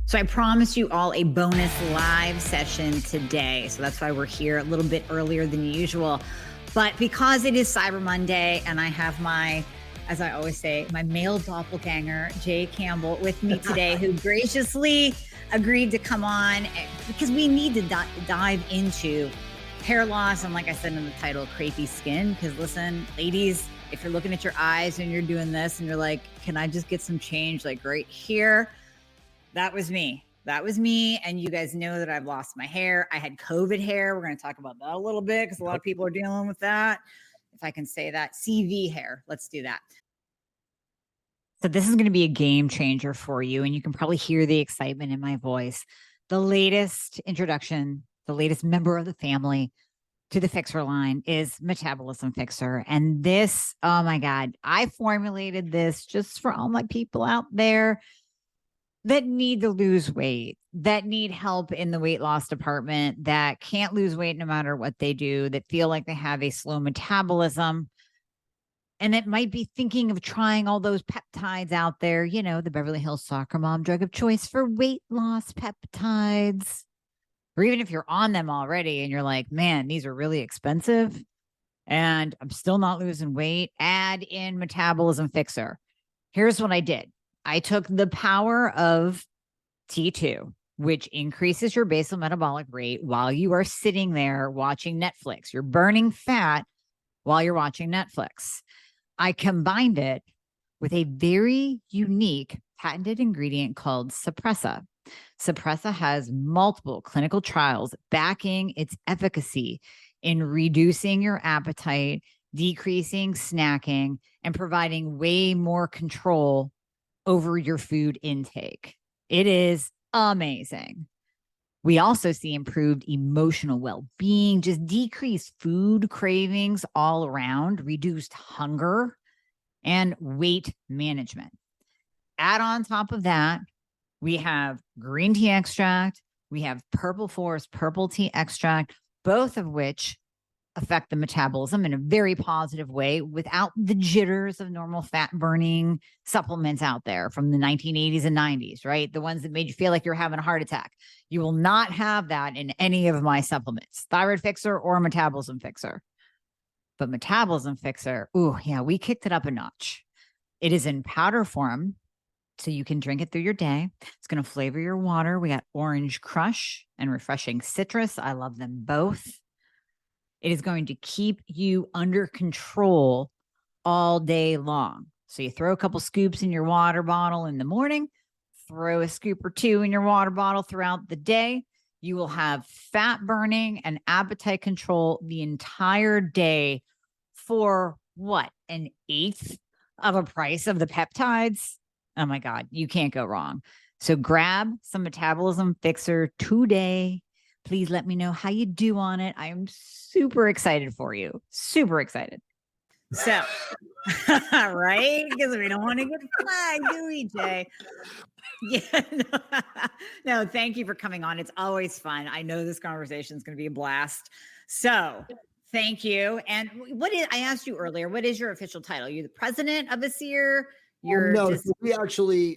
So I promised you all a bonus live session today. So that's why we're here a little bit earlier than usual. But because it is Cyber Monday and I have my, as I always say, my male doppelganger, Jay Campbell, with me today, who graciously agreed to come on because we need to dive into hair loss. And like I said in the title, crepey skin. Because listen, ladies, if you're looking at your eyes and you're doing this and you're like, can I just get some change like right here? That was me. That was me. And you guys know that I've lost my hair. I had COVID hair. We're going to talk about that a little bit because a lot of people are dealing with that. If I can say that, CV hair. Let's do that. So this is going to be a game changer for you. And you can probably hear the excitement in my voice. The latest introduction, the latest member of the family to the Fixer line is Metabolism Fixer. And this, oh my God, I formulated this just for all my people out there that need to lose weight, that need help in the weight loss department, that can't lose weight no matter what they do, that feel like they have a slow metabolism, and that might be thinking of trying all those peptides out there, you know, the Beverly Hills soccer mom drug of choice for weight loss peptides. Or even if you're on them already and you're like, man, these are really expensive and I'm still not losing weight, add in Metabolism Fixer. Here's what I did. I took the power of T2, which increases your basal metabolic rate while you are sitting there watching Netflix. You're burning fat while you're watching Netflix. I combined it with a very unique patented ingredient called Suppressa. Suppressa has multiple clinical trials backing its efficacy in reducing your appetite, decreasing snacking, and providing way more control over your food intake. It is amazing. We also see improved emotional well-being, just decreased food cravings all around, reduced hunger, and weight management. Add on top of that, we have green tea extract, we have purple forest purple tea extract, both of which affect the metabolism in a very positive way without the jitters of normal fat burning supplements out there from the 1980s and 90s, right? The ones that made you feel like you're having a heart attack. You will not have that in any of my supplements, Thyroid Fixer or Metabolism Fixer. But Metabolism Fixer, ooh, yeah, we kicked it up a notch. It is in powder form, so you can drink it through your day. It's going to flavor your water. We got Orange Crush and Refreshing Citrus. I love them both. It is going to keep you under control all day long. So you throw a couple scoops in your water bottle in the morning, throw a scoop or two in your water bottle throughout the day. You will have fat burning and appetite control the entire day for what? An eighth of a price of the peptides? Oh my God, you can't go wrong. So grab some Metabolism Fixer today. Please let me know how you do on it. I am super excited for you. Super excited. So, right? Because we don't want to get flagged, do we, Jay? Yeah. No, thank you for coming on. It's always fun. I know this conversation is going to be a blast. So thank you. And I asked you earlier, what is your official title? You're the president of ASEER?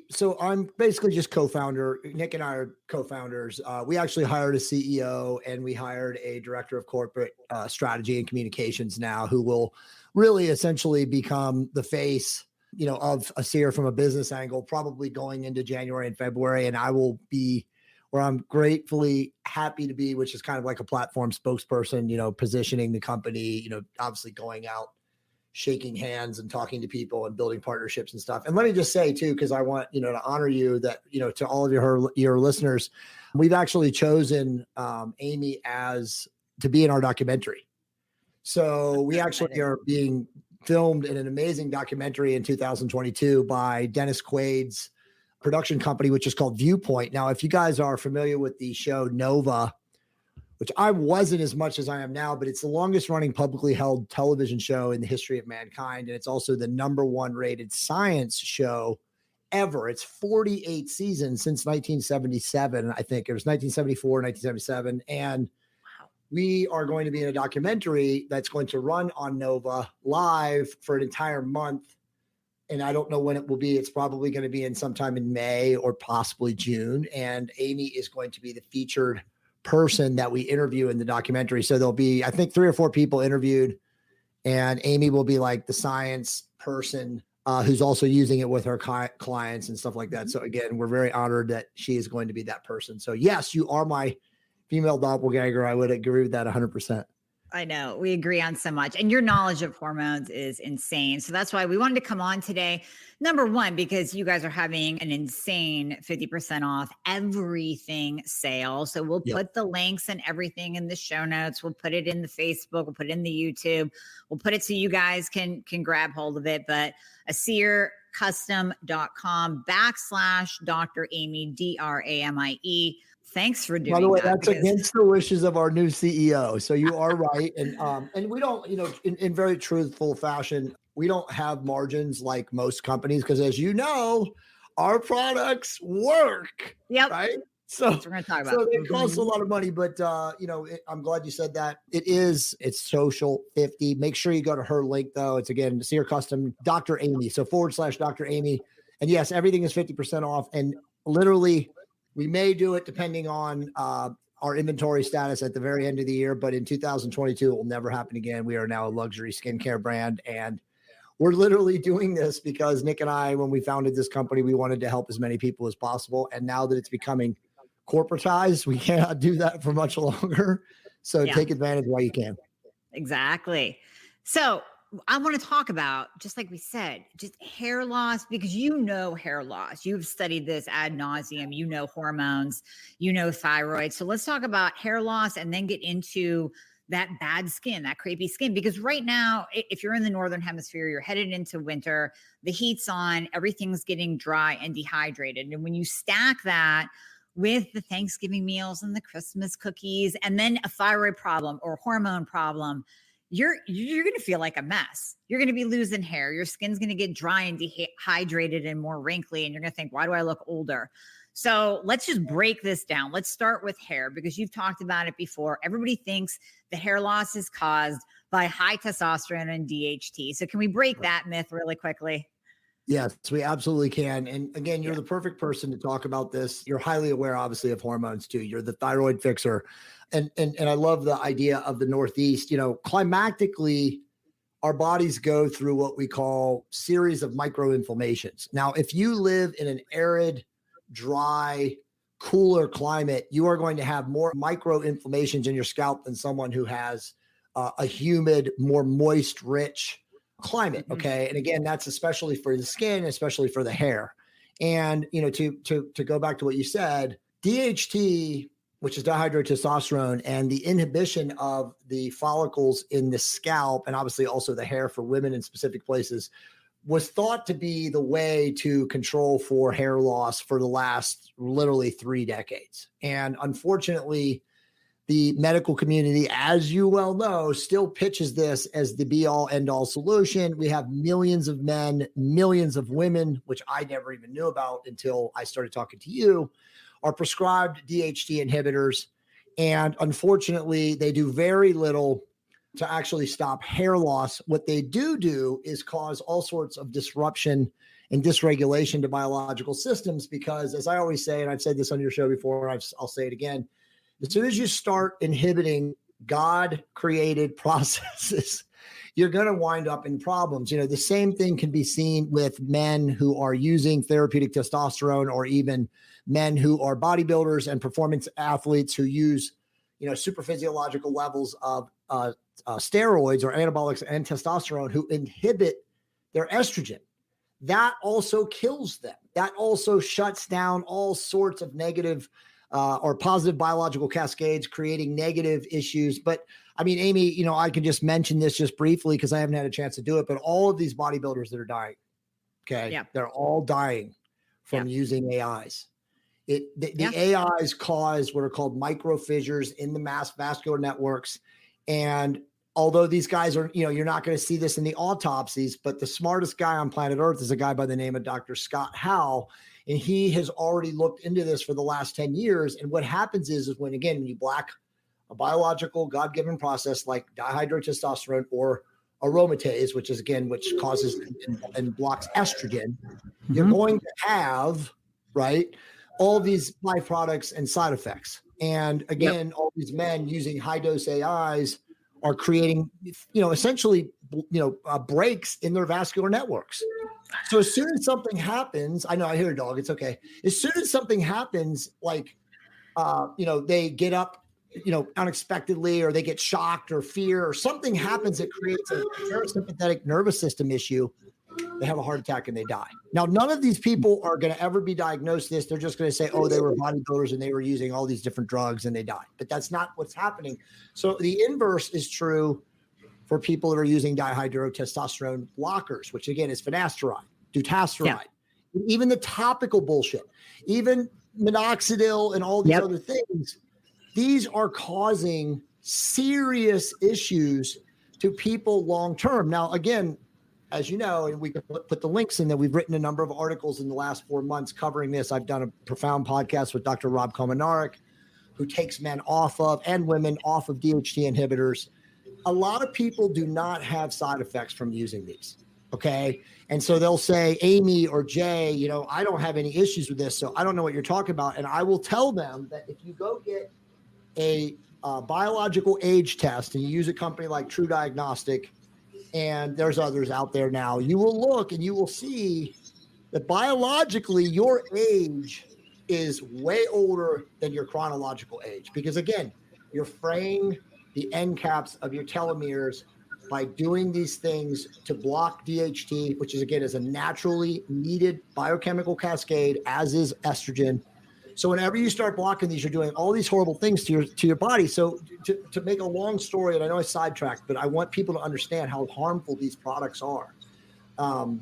So I'm basically just co-founder. Nick and I are co-founders. We actually hired a CEO and we hired a director of corporate strategy and communications now, who will really essentially become the face, of ASEER from a business angle, probably going into January and February. And I will be where I'm gratefully happy to be, which is kind of like a platform spokesperson, positioning the company, obviously going out, shaking hands and talking to people and building partnerships and stuff. And let me just say too, because I want, to honor you that, to all of your listeners, we've actually chosen Amie to be in our documentary. So we actually are being filmed in an amazing documentary in 2022 by Dennis Quaid's production company, which is called Viewpoint. Now, if you guys are familiar with the show Nova, which I wasn't as much as I am now, but it's the longest running publicly held television show in the history of mankind. And it's also the #1 rated science show ever. It's 48 seasons since 1977. I think it was 1974, 1977. And we are going to be in a documentary that's going to run on Nova live for an entire month and I don't know when it will be. It's probably going to be in sometime in May or possibly June. And Amie is going to be the featured person that we interview in the documentary. So there'll be, I think, 3 or 4 people interviewed, and Amie will be like the science person who's also using it with her clients and stuff like that. So again, we're very honored that she is going to be that person. So yes, you are my female doppelganger. I would agree with that 100%. I know we agree on so much, and your knowledge of hormones is insane. So that's why we wanted to come on today. Number one, because you guys are having an insane 50% off everything sale. So we'll put the links and everything in the show notes. We'll put it in the Facebook. We'll put it in the YouTube. We'll put it so you guys can grab hold of it. But AsirCustom.com/Dr. Amie, DRAMIE. Thanks for doing that. By the way, that's against the wishes of our new CEO. So you are right. And we don't, in very truthful fashion, we don't have margins like most companies because, as you know, our products work. Yep. Right. So that's what we're going to talk about. So they cost a lot of money, but I'm glad you said that. It's social 50. Make sure you go to her link though. It's again, Asir Custom, Dr. Amie. So /Dr. Amie. And yes, everything is 50% off. And literally, we may do it depending on our inventory status at the very end of the year, but in 2022, it will never happen again. We are now a luxury skincare brand, and we're literally doing this because Nick and I, when we founded this company, we wanted to help as many people as possible. And now that it's becoming corporatized, we cannot do that for much longer. So take advantage while you can. Exactly. So I want to talk about, just like we said, just hair loss, because hair loss. You've studied this ad nauseum, hormones, thyroid. So let's talk about hair loss and then get into that bad skin, that crepey skin. Because right now, if you're in the Northern Hemisphere, you're headed into winter, the heat's on, everything's getting dry and dehydrated. And when you stack that with the Thanksgiving meals and the Christmas cookies, and then a thyroid problem or hormone problem, you're going to feel like a mess. You're going to be losing hair. Your skin's going to get dry and dehydrated and more wrinkly. And you're going to think, why do I look older? So let's just break this down. Let's start with hair, because you've talked about it before. Everybody thinks the hair loss is caused by high testosterone and DHT. So can we break that myth really quickly? Yes, we absolutely can. And again, you're the perfect person to talk about this. You're highly aware, obviously, of hormones too. You're the thyroid fixer. And I love the idea of the Northeast. Climactically, our bodies go through what we call series of microinflammations. Now, if you live in an arid, dry, cooler climate, you are going to have more microinflammations in your scalp than someone who has a humid, more moist, rich climate. Okay. And again, that's especially for the skin, especially for the hair. And, to go back to what you said, DHT, which is dihydrotestosterone, and the inhibition of the follicles in the scalp, and obviously also the hair for women in specific places, was thought to be the way to control for hair loss for the last literally 3 decades. And unfortunately, the medical community, as you well know, still pitches this as the be-all, end-all solution. We have millions of men, millions of women, which I never even knew about until I started talking to you, are prescribed DHT inhibitors. And unfortunately, they do very little to actually stop hair loss. What they do is cause all sorts of disruption and dysregulation to biological systems, because, as I always say, and I've said this on your show before, and I'll say it again, as soon as you start inhibiting God-created processes, you're going to wind up in problems. The same thing can be seen with men who are using therapeutic testosterone, or even men who are bodybuilders and performance athletes who use, super physiological levels of steroids or anabolics and testosterone, who inhibit their estrogen. That also kills them. That also shuts down all sorts of negative or positive biological cascades, creating negative issues. But I mean, Amie, I can just mention this just briefly because I haven't had a chance to do it, but all of these bodybuilders that are dying, they're all dying from using AIs. The AIs cause what are called microfissures in the vascular networks. And although these guys are, you're not going to see this in the autopsies, but the smartest guy on planet Earth is a guy by the name of Dr. Scott Howe. And he has already looked into this for the last 10 years. And what happens is when you block a biological God-given process like dihydrotestosterone or aromatase, which is again, which causes and blocks estrogen, you're Mhm. going to have, right, all these byproducts and side effects. And again, all these men using high dose AIs are creating, essentially, breaks in their vascular networks. So as soon as something happens, I know I hear a dog, it's okay. As soon as something happens, like, they get up, unexpectedly, or they get shocked or fear, or something happens that creates a parasympathetic nervous system issue, they have a heart attack and they die. Now, none of these people are going to ever be diagnosed this. They're just going to say, oh, they were bodybuilders and they were using all these different drugs and they died. But that's not what's happening. So the inverse is true for people that are using dihydrotestosterone blockers, which again is finasteride, dutasteride, even the topical bullshit, even minoxidil and all these other things. These are causing serious issues to people long-term. Now, again, as you know, and we can put the links in that, we've written a number of articles in the last 4 months covering this. I've done a profound podcast with Dr. Rob Komenarek, who takes men off of and women off of DHT inhibitors. A lot of people do not have side effects from using these. Okay. And so they'll say, Amie or Jay, I don't have any issues with this, so I don't know what you're talking about. And I will tell them that if you go get a biological age test and you use a company like True Diagnostic, and there's others out there now, you will look and you will see that biologically your age is way older than your chronological age. Because again, you're fraying the end caps of your telomeres by doing these things to block DHT, which is again is a naturally needed biochemical cascade, as is estrogen. So whenever you start blocking these, you're doing all these horrible things to your body. So to make a long story, and I know I sidetracked, but I want people to understand how harmful these products are. Using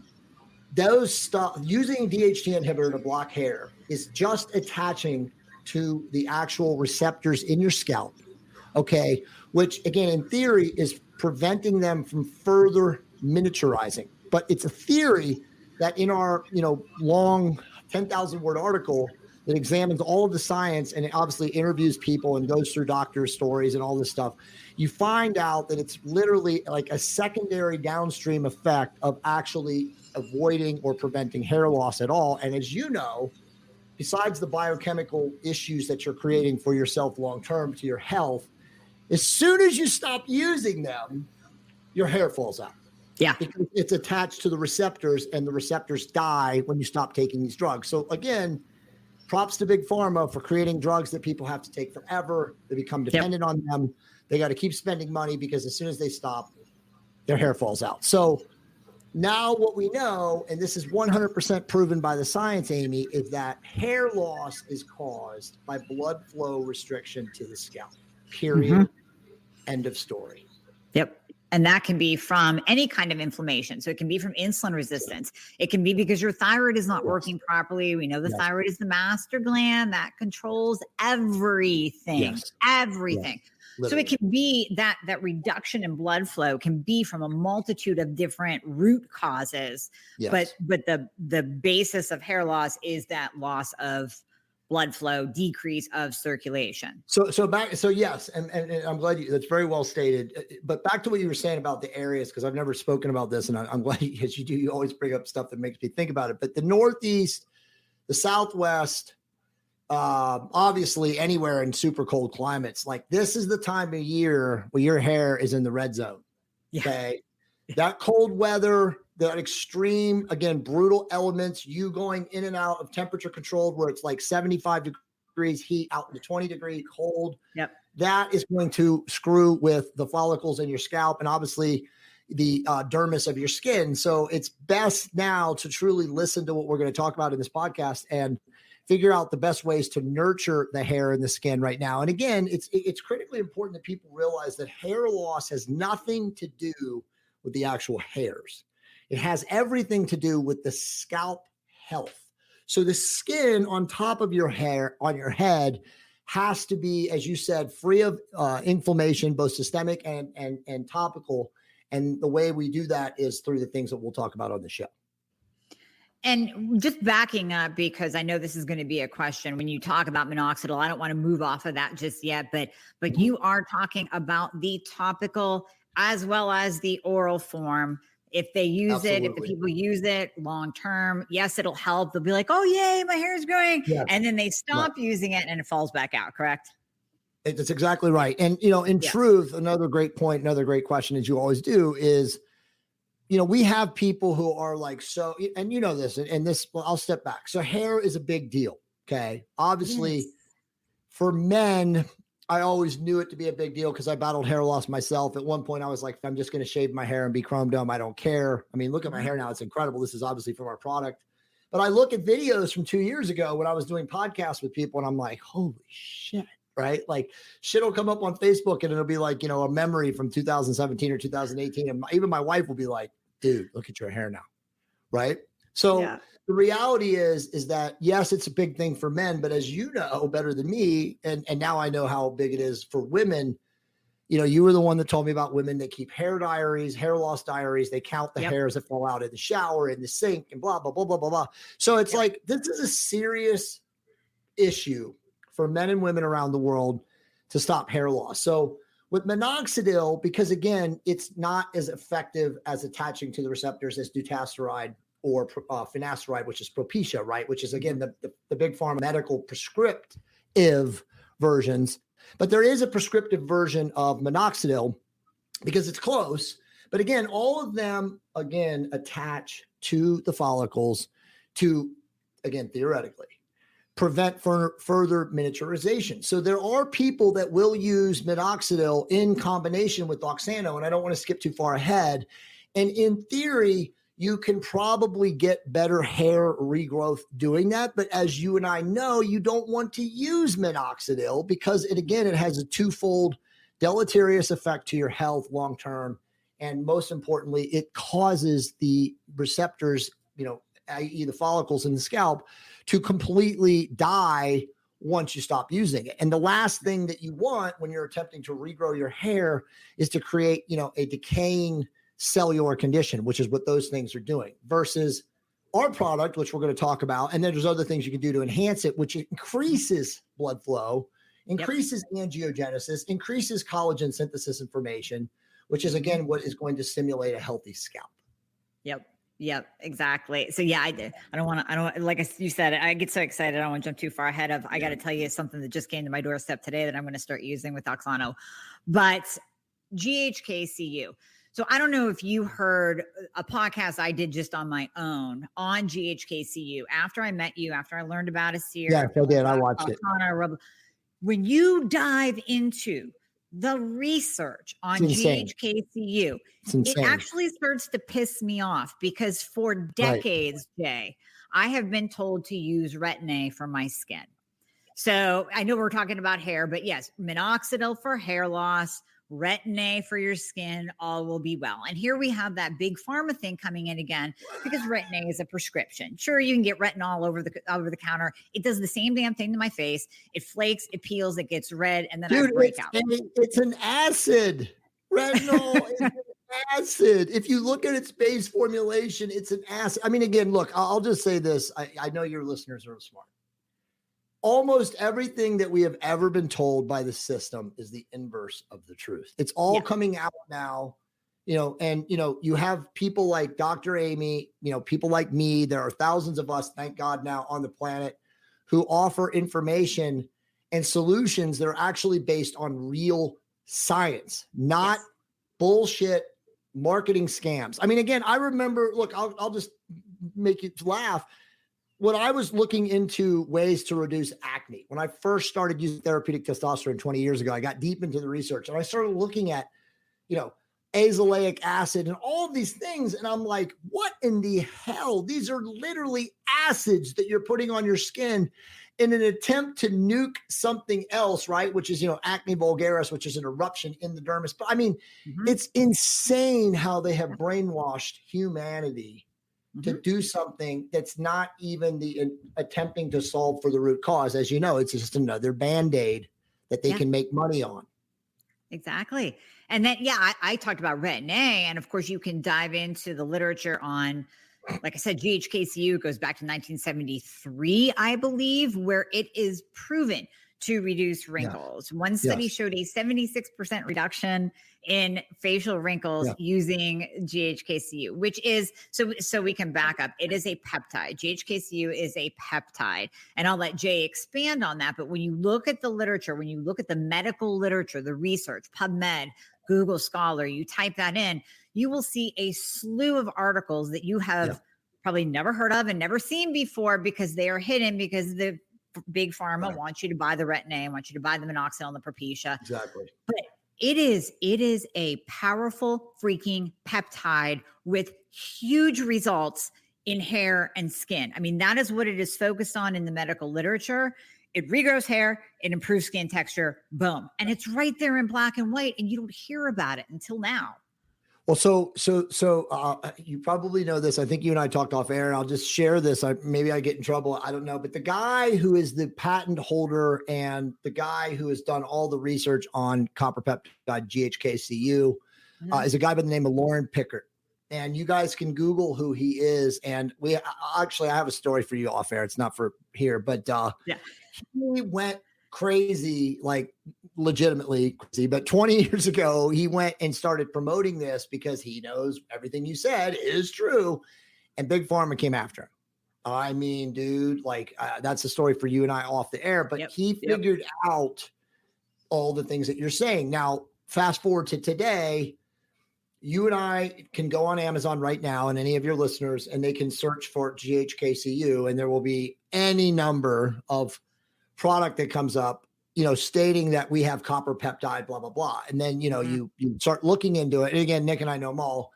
DHT inhibitor to block hair is just attaching to the actual receptors in your scalp. Okay, which again, in theory, is preventing them from further miniaturizing. But it's a theory that in our, long 10,000 word article that examines all of the science, and it obviously interviews people and goes through doctors' stories and all this stuff, you find out that it's literally like a secondary downstream effect of actually avoiding or preventing hair loss at all. And as you know, besides the biochemical issues that you're creating for yourself long-term to your health, as soon as you stop using them, your hair falls out. Yeah. Because it's attached to the receptors, and the receptors die when you stop taking these drugs. So again, props to Big Pharma for creating drugs that people have to take forever. They become dependent on them. They got to keep spending money because as soon as they stop, their hair falls out. So now what we know, and this is 100% proven by the science, Amie, is that hair loss is caused by blood flow restriction to the scalp. Period. End of story. Yep. And that can be from any kind of inflammation. So it can be from insulin resistance. It can be because your thyroid is not working properly. We know the thyroid is the master gland that controls everything, everything. Yes. So it can be that reduction in blood flow can be from a multitude of different root causes. Yes. But the basis of hair loss is that loss of blood flow, decrease of circulation. So yes, and I'm glad that's very well stated. But back to what you were saying about the areas, because I've never spoken about this, and I'm glad as you do, you always bring up stuff that makes me think about it. But the Northeast, the Southwest, obviously anywhere in super cold climates, like this is the time of year where your hair is in the red zone. Okay, that cold weather, that extreme, again, brutal elements, you going in and out of temperature controlled where it's like 75 degrees heat out into 20 degree cold. Yep. That is going to screw with the follicles in your scalp and obviously the dermis of your skin. So it's best now to truly listen to what we're going to talk about in this podcast and figure out the best ways to nurture the hair and the skin right now. And again, it's critically important that people realize that hair loss has nothing to do with the actual hairs. It has everything to do with the scalp health. So the skin on top of your hair, on your head, has to be, as you said, free of inflammation, both systemic and topical. And the way we do that is through the things that we'll talk about on the show. And just backing up, because I know this is going to be a question when you talk about minoxidil, I don't want to move off of that just yet, but you are talking about the topical as well as the oral form. If they use it, if the Absolutely. people use it long term, yes, it'll help. They'll be like, oh, yay, my hair is growing. Yes. And then they Right. stop using it and it falls back out, correct? That's exactly right. And, in Yes. truth, another great point, another great question, as you always do, is, we have people who are like, so, and this, and this, well, I'll step back. So hair is a big deal. Okay. Obviously, Yes. for men, I always knew it to be a big deal because I battled hair loss myself. At one point, I was like, if I'm just going to shave my hair and be chromedome, I don't care. I mean, look at my hair now. It's incredible. This is obviously from our product. But I look at videos from 2 years ago when I was doing podcasts with people, and I'm like, holy shit, right? Like shit will come up on Facebook and it'll be like, a memory from 2017 or 2018. And even my wife will be like, dude, look at your hair now, right? So the reality is that, yes, it's a big thing for men, but as you know better than me, and now I know how big it is for women. You were the one that told me about women that keep hair diaries, hair loss diaries. They count the hairs that fall out in the shower, in the sink, and blah, blah, blah, blah, blah, blah. So it's like, this is a serious issue for men and women around the world to stop hair loss. So with minoxidil, because again, it's not as effective as attaching to the receptors as dutasteride or finasteride, which is Propecia, right? Which is, again, the big pharma medical prescriptive versions. But there is a prescriptive version of minoxidil because it's close. But again, all of them, again, attach to the follicles to, again, theoretically, prevent further miniaturization. So there are people that will use minoxidil in combination with Oxano, and I don't want to skip too far ahead. And in theory, you can probably get better hair regrowth doing that. But as you and I know, you don't want to use minoxidil because it has a twofold deleterious effect to your health long-term. And most importantly, it causes the receptors, i.e. the follicles in the scalp, to completely die once you stop using it. And the last thing that you want when you're attempting to regrow your hair is to create, a decaying cellular condition, which is what those things are doing, versus our product, which we're going to talk about. And then there's other things you can do to enhance it, which increases blood flow, increases angiogenesis, increases collagen synthesis information, which is, again, what is going to stimulate a healthy scalp. Yep, exactly. So yeah, I don't, like you said, I get so excited. I don't want to jump too far ahead of, I got to tell you something that just came to my doorstep today that I'm going to start using with Oxano, but GHKCU. So I don't know if you heard a podcast I did just on my own on GHKCU after I met you, after I learned about a series. Yeah, I did. I watched it. When you dive into the research on GHKCU, it actually starts to piss me off because for decades, Jay, I have been told to use Retin-A for my skin. So I know we're talking about hair, but yes, minoxidil for hair loss, Retin-A for your skin, all will be well. And here we have that big pharma thing coming in again because Retin-A is a prescription. Sure, you can get retinol over the counter. It does the same damn thing to my face. It flakes, it peels, it gets red, and then I break out. It's an acid. Retinol is an acid. If you look at its base formulation, it's an acid. I mean, again, look, I'll just say this. I know your listeners are smart. Almost everything that we have ever been told by the system is the inverse of the truth. It's all coming out now, and, you have people like Dr. Amie, people like me. There are thousands of us, thank God, now on the planet who offer information and solutions that are actually based on real science, not bullshit marketing scams. I mean, again, I remember, look, I'll just make you laugh. When I was looking into ways to reduce acne, when I first started using therapeutic testosterone 20 years ago, I got deep into the research and I started looking at, azelaic acid and all of these things. And I'm like, what in the hell? These are literally acids that you're putting on your skin in an attempt to nuke something else, right? Which is, acne vulgaris, which is an eruption in the dermis. But I mean, it's insane how they have brainwashed humanity to do something that's not even attempting to solve for the root cause. As you know, it's just another Band-Aid that they can make money on. Exactly. And then, I talked about Retin-A, and of course you can dive into the literature on, like I said, GHKCU goes back to 1973, I believe, where it is proven to reduce wrinkles. One study showed a 76% reduction in facial wrinkles using GHKCU, which is, so we can back up. It is a peptide. GHKCU is a peptide. And I'll let Jay expand on that. But when you look at the literature, when you look at the medical literature, the research, PubMed, Google Scholar, you type that in, you will see a slew of articles that you have probably never heard of and never seen before, because they are hidden, because the big pharma wants you to buy the Retin-A, wants you to buy the minoxidil and the Propecia. Exactly. But it is a powerful freaking peptide with huge results in hair and skin. I mean, that is what it is focused on in the medical literature. It regrows hair, it improves skin texture, boom. And it's right there in black and white, and you don't hear about it until now. Well, so you probably know this. I think you and I talked off air, and I'll just share this. Maybe I get in trouble. I don't know. But the guy who is the patent holder and the guy who has done all the research on copper peptide GHKCU is a guy by the name of Lauren Pickert. And you guys can Google who he is. And I have a story for you off air. It's not for here, but he went crazy, like legitimately crazy. But 20 years ago, he went and started promoting this because he knows everything you said is true. And Big Pharma came after him. I mean, dude, like that's a story for you and I off the air, but he figured out all the things that you're saying. Now, fast forward to today, you and I can go on Amazon right now, and any of your listeners, and they can search for GHKCU, and there will be any number of product that comes up, stating that we have copper peptide, blah, blah, blah. And then, you start looking into it. And again, Nick and I know them all.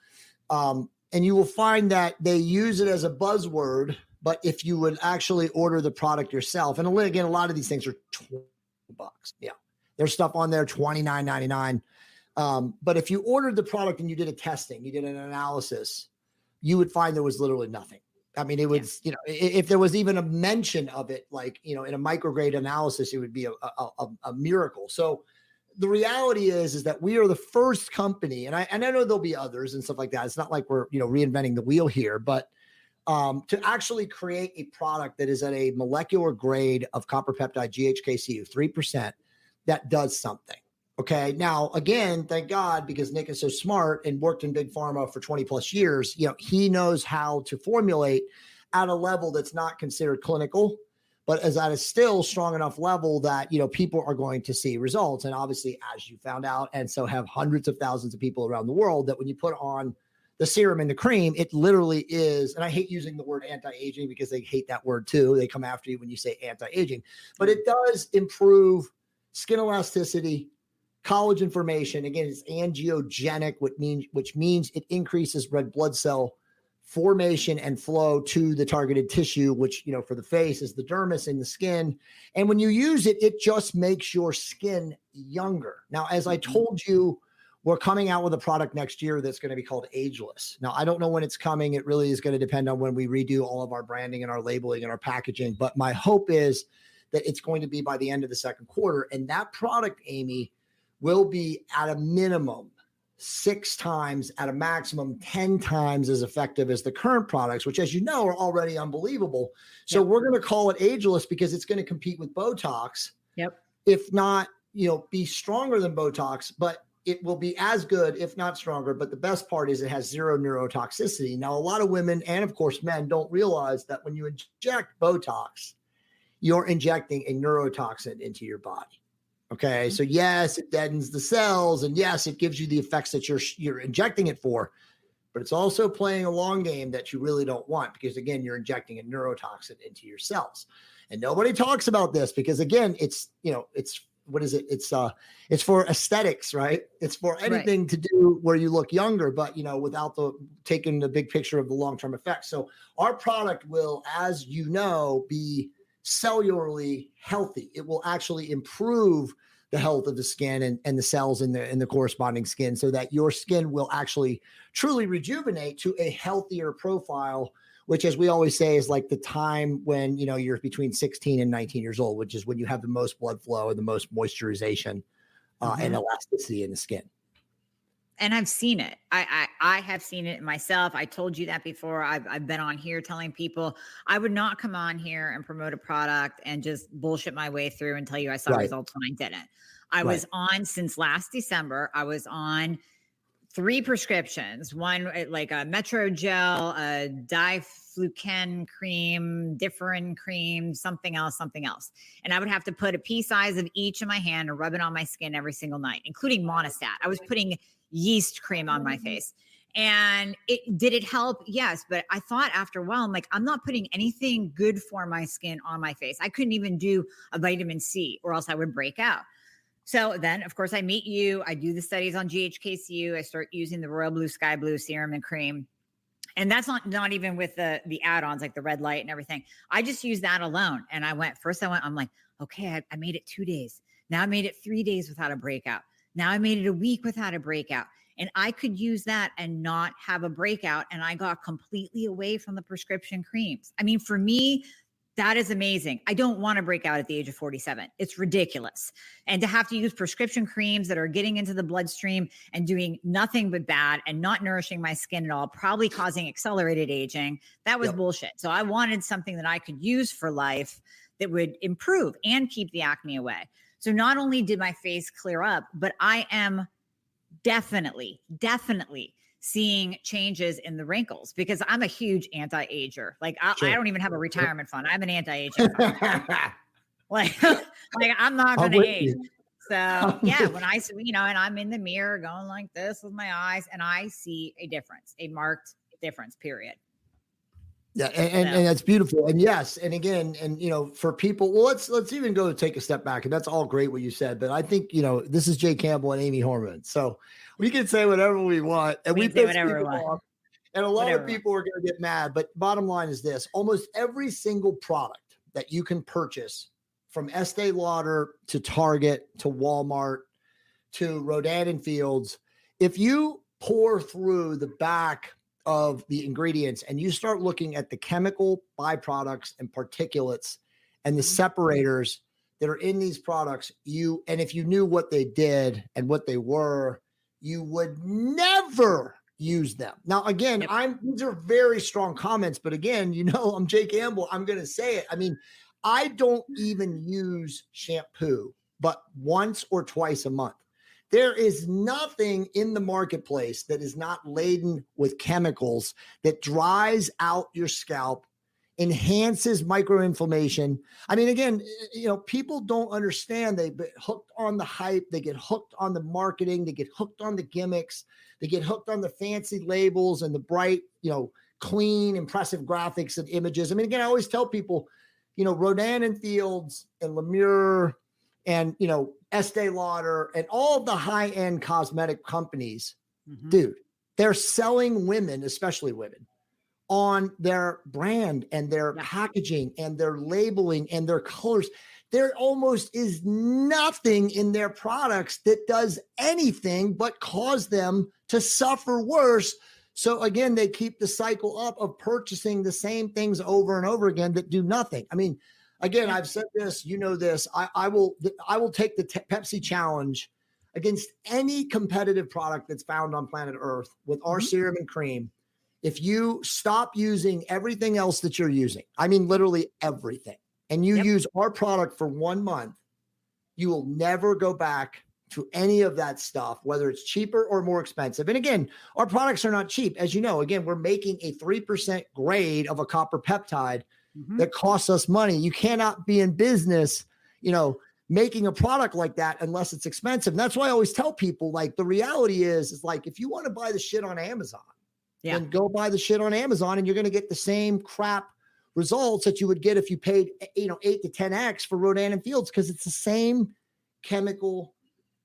And you will find that they use it as a buzzword, but if you would actually order the product yourself, and again, a lot of these things are $20. Yeah. There's stuff on there, $29.99. But if you ordered the product and you did a testing, you did an analysis, you would find there was literally nothing. I mean, it was, if there was even a mention of it, like, in a micrograde analysis, it would be a miracle. So the reality is that we are the first company, and I know there'll be others and stuff like that. It's not like we're, reinventing the wheel here, but to actually create a product that is at a molecular grade of copper peptide GHKCU, 3%, that does something. Okay. Now, again, thank God, because Nick is so smart and worked in big pharma for 20 plus years, he knows how to formulate at a level that's not considered clinical, but is at a still strong enough level that, people are going to see results. And obviously, as you found out, and so have hundreds of thousands of people around the world, that when you put on the serum and the cream, it literally is, and I hate using the word anti-aging because they hate that word too. They come after you when you say anti-aging, but it does improve skin elasticity, collagen formation. Again, it's angiogenic, which means it increases red blood cell formation and flow to the targeted tissue, which, for the face is the dermis in the skin. And when you use it, it just makes your skin younger. Now, as I told you, we're coming out with a product next year that's going to be called Ageless. Now, I don't know when it's coming. It really is going to depend on when we redo all of our branding and our labeling and our packaging. But my hope is that it's going to be by the end of the second quarter. And that product, Amie, will be at a minimum 6 times, at a maximum 10 times as effective as the current products, which, as you know, are already unbelievable. So we're going to call it Ageless because it's going to compete with Botox. If not, be stronger than Botox, but it will be as good, if not stronger. But the best part is it has 0 neurotoxicity. Now, a lot of women and, of course, men don't realize that when you inject Botox, you're injecting a neurotoxin into your body. Okay. So yes, it deadens the cells, and yes, it gives you the effects that you're injecting it for, but it's also playing a long game that you really don't want, because again, you're injecting a neurotoxin into your cells. And nobody talks about this because, again, it's what is it? It's for aesthetics, right? It's for anything to do where you look younger, but without taking the big picture of the long-term effects. So our product will, as you know, be cellularly healthy. It will actually improve the health of the skin and the cells in the corresponding skin, so that your skin will actually truly rejuvenate to a healthier profile, which, as we always say, is like the time when, you're between 16 and 19 years old, which is when you have the most blood flow and the most moisturization and elasticity in the skin. And I've seen it. I have seen it myself. I told you that before. I've been on here telling people I would not come on here and promote a product and just bullshit my way through and tell you I saw Right. results when I didn't. I Right. was on since last December. I was on 3 prescriptions, one like a Metro Gel, a diflucan cream, different cream, something else. And I would have to put a pea size of each in my hand and rub it on my skin every single night, including monostat. I was putting yeast cream on my face. And did it help? Yes. But I thought after a while, I'm like, I'm not putting anything good for my skin on my face. I couldn't even do a vitamin C or else I would break out. So then, of course, I meet you. I do the studies on GHKCU. I start using the Royal Blue Sky Blue serum and cream. And that's not even with the add-ons like the red light and everything. I just use that alone. And I'm like, okay, I made it 2 days. Now I made it 3 days without a breakout. Now I made it a week without a breakout. And I could use that and not have a breakout. And I got completely away from the prescription creams. I mean, for me, that is amazing. I don't want to break out at the age of 47. It's ridiculous. And to have to use prescription creams that are getting into the bloodstream and doing nothing but bad and not nourishing my skin at all, probably causing accelerated aging, that was bullshit. So I wanted something that I could use for life that would improve and keep the acne away. So not only did my face clear up, but I am definitely seeing changes in the wrinkles because I'm a huge anti-ager. Like I don't even have a retirement fund. I'm an anti-aging fund. like I'm not going to age. So yeah, when I, and I'm in the mirror going like this with my eyes and I see a difference, a marked difference, period. Yeah. And that's beautiful. And yes. And again, for people, well, let's even go take a step back, and that's all great what you said, but I think, this is Jay Campbell and Amie Hornaman. So we can say whatever we want and we piss people off, and a lot of people are going to get mad, but bottom line is this: almost every single product that you can purchase, from Estee Lauder to Target to Walmart to Rodan and Fields, if you pour through the back of the ingredients and you start looking at the chemical byproducts and particulates and the separators that are in these products, and if you knew what they did and what they were, you would never use them. Now, again, these are very strong comments, but again, I'm Jay Campbell. I'm going to say it. I mean, I don't even use shampoo, but once or twice a month. There is nothing in the marketplace that is not laden with chemicals that dries out your scalp, enhances microinflammation. I mean, again, people don't understand. They get hooked on the hype. They get hooked on the marketing. They get hooked on the gimmicks. They get hooked on the fancy labels and the bright, clean, impressive graphics and images. I mean, again, I always tell people, Rodan and Fields and Lemure and, Estee Lauder and all of the high-end cosmetic companies, dude, they're selling women, especially women, on their brand and their packaging and their labeling and their colors. There almost is nothing in their products that does anything but cause them to suffer worse. So again, they keep the cycle up of purchasing the same things over and over again that do nothing. I mean, again, I've said this, this, I will take the Pepsi challenge against any competitive product that's found on planet Earth with our serum and cream. If you stop using everything else that you're using, I mean, literally everything, and you use our product for 1 month, you will never go back to any of that stuff, whether it's cheaper or more expensive. And again, our products are not cheap. As you know, again, we're making a 3% grade of a copper peptide that costs us money. You cannot be in business, making a product like that unless it's expensive. And that's why I always tell people, like, the reality is like, if you want to buy the shit on Amazon, then go buy the shit on Amazon, and you're going to get the same crap results that you would get if you paid, 8 to 10x for Rodan and Fields, because it's the same chemical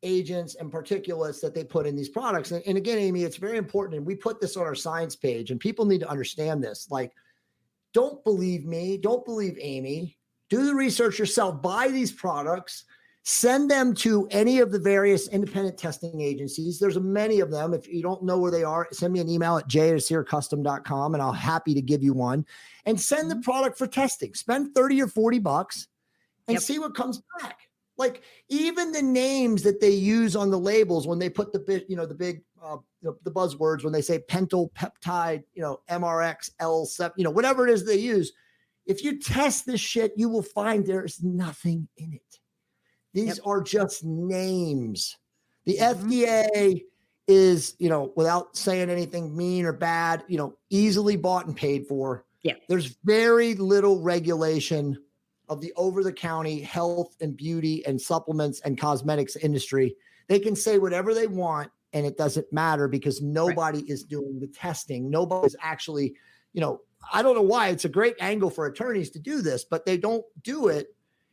agents and particulates that they put in these products. And again, Amie, it's very important. And we put this on our science page, and people need to understand this. Like, don't believe me. Don't believe Amie. Do the research yourself. Buy these products. Send them to any of the various independent testing agencies. There's many of them. If you don't know where they are, send me an email at jay@asircustom.com, and I'll happy to give you one. And send the product for testing. Spend $30 or $40 and see what comes back. Like, even the names that they use on the labels when they put the big the buzzwords when they say pentyl peptide, MRX, L7, whatever it is they use. If you test this shit, you will find there's nothing in it. These are just names. The FDA is, without saying anything mean or bad, easily bought and paid for. Yeah. There's very little regulation of the over-the-counter health and beauty and supplements and cosmetics industry. They can say whatever they want, and it doesn't matter because nobody is doing the testing. Nobody's actually, I don't know why. It's a great angle for attorneys to do this, but they don't do it.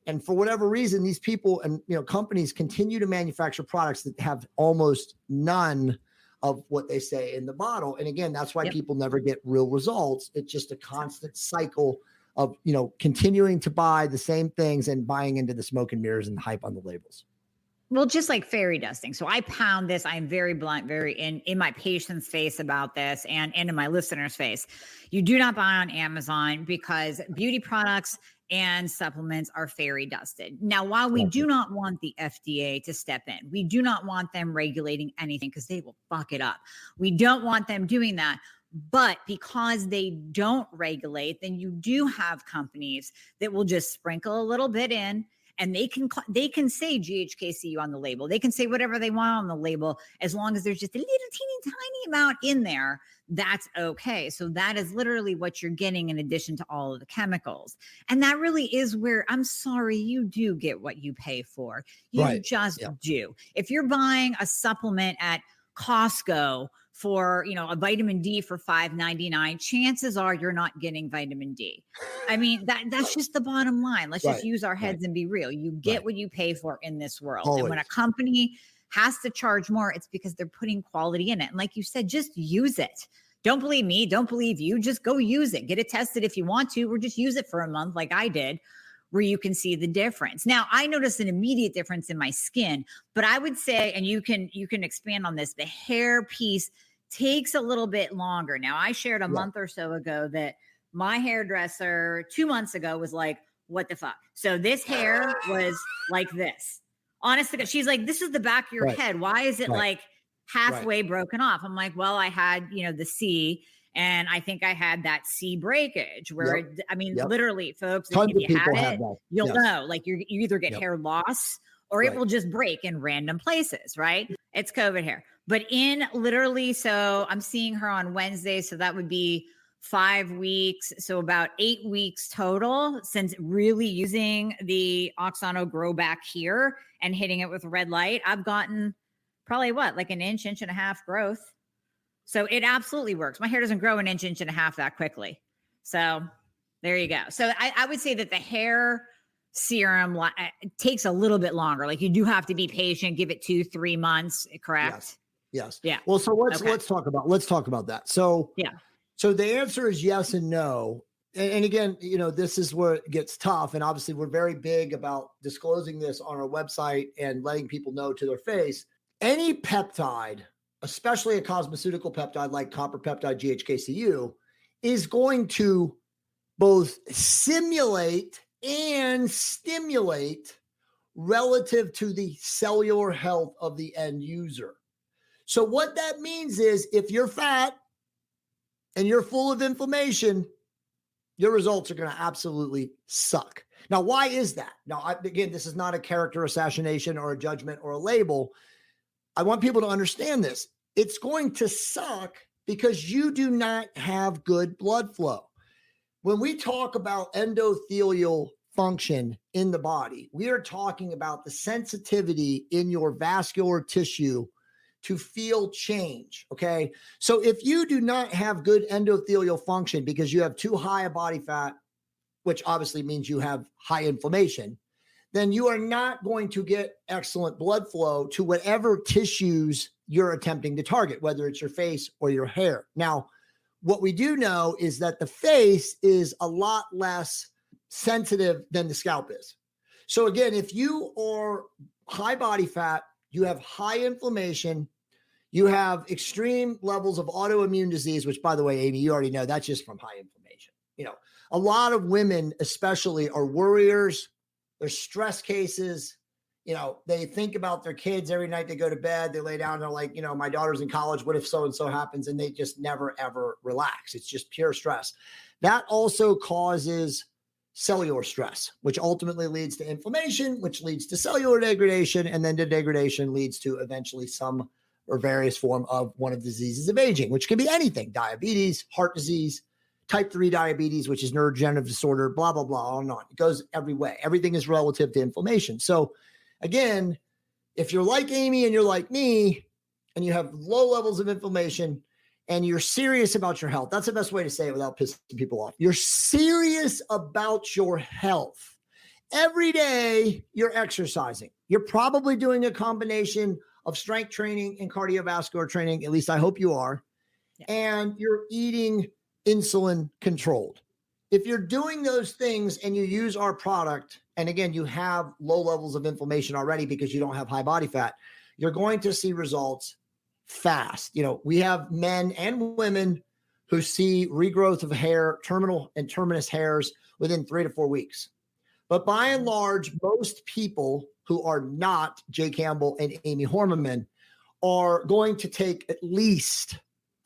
And for whatever reason, these people and companies continue to manufacture products that have almost none of what they say in the bottle. And again, that's why people never get real results. It's just a constant cycle of continuing to buy the same things and buying into the smoke and mirrors and hype on the labels. Well, just like fairy dusting. So I pound this. I'm very blunt, very in my patient's face about this and in my listener's face. You do not buy on Amazon because beauty products and supplements are fairy dusted. Now, while we do not want the FDA to step in, we do not want them regulating anything because they will fuck it up. We don't want them doing that. But because they don't regulate, then you do have companies that will just sprinkle a little bit in. And they can say GHKCU on the label. They can say whatever they want on the label, as long as there's just a little teeny tiny amount in there, that's okay. So that is literally what you're getting in addition to all of the chemicals. And that really is where, I'm sorry, you do get what you pay for. You just do. If you're buying a supplement at Costco for, a vitamin D for $5.99, chances are you're not getting vitamin D. I mean, that's just the bottom line. Let's just use our heads and be real. You get what you pay for in this world. Always. And when a company has to charge more, it's because they're putting quality in it. And like you said, just use it. Don't believe me. Don't believe you. Just go use it. Get it tested if you want to, or just use it for a month like I did, where you can see the difference. Now, I noticed an immediate difference in my skin, but I would say, and you can expand on this, the hair piece takes a little bit longer. Now, I shared a month or so ago that my hairdresser 2 months ago was like, what the fuck? So this hair was like this. Honestly, she's like, this is the back of your head. Why is it like halfway broken off? I'm like, well, I had, the C, and I think I had that C breakage where, literally, folks, if you had it, you'll know, like you either get hair loss or it will just break in random places, right? It's COVID hair. But in literally, so I'm seeing her on Wednesday. So that would be 5 weeks. So about 8 weeks total since really using the Oxano Grow Back here and hitting it with red light. I've gotten probably like an inch and a half growth. So it absolutely works. My hair doesn't grow an inch and a half that quickly. So there you go. So I would say that the hair serum takes a little bit longer. Like you do have to be patient, give it 2-3 months, correct? Yes. Yeah. Well, so let's talk about that. So so the answer is yes and no. And again, this is where it gets tough. And obviously we're very big about disclosing this on our website and letting people know to their face. Any peptide, especially a cosmeceutical peptide like copper peptide GHKCU, is going to both simulate and stimulate relative to the cellular health of the end user. So what that means is if you're fat and you're full of inflammation, your results are going to absolutely suck. Now, why is that? Now, again, this is not a character assassination or a judgment or a label. I want people to understand this. It's going to suck because you do not have good blood flow. When we talk about endothelial function in the body, we are talking about the sensitivity in your vascular tissue to feel change. Okay. So if you do not have good endothelial function because you have too high a body fat, which obviously means you have high inflammation, then you are not going to get excellent blood flow to whatever tissues you're attempting to target, whether it's your face or your hair. Now, what we do know is that the face is a lot less sensitive than the scalp is. So again, if you are high body fat, you have high inflammation, you have extreme levels of autoimmune disease, which by the way, Amie, you already know that's just from high inflammation. A lot of women especially are worriers, they're stress cases, they think about their kids every night they go to bed, they lay down, they're like, my daughter's in college. What if so-and-so happens? And they just never, ever relax. It's just pure stress. That also causes cellular stress, which ultimately leads to inflammation, which leads to cellular degradation. And then the degradation leads to eventually some or various form of one of the diseases of aging, which can be anything: diabetes, heart disease, type 3 diabetes, which is neurodegenerative disorder, blah, blah, blah, on and on. It goes every way. Everything is relative to inflammation. So again, if you're like Amie and you're like me and you have low levels of inflammation and you're serious about your health, that's the best way to say it without pissing people off. You're serious about your health. Every day you're exercising. You're probably doing a combination of strength training and cardiovascular training. At least I hope you are. Yeah. And you're eating insulin controlled. If you're doing those things and you use our product, and again, you have low levels of inflammation already because you don't have high body fat, you're going to see results fast. We have men and women who see regrowth of hair, terminal and terminus hairs within 3 to 4 weeks. But by and large, most people who are not Jay Campbell and Amie Hornaman are going to take at least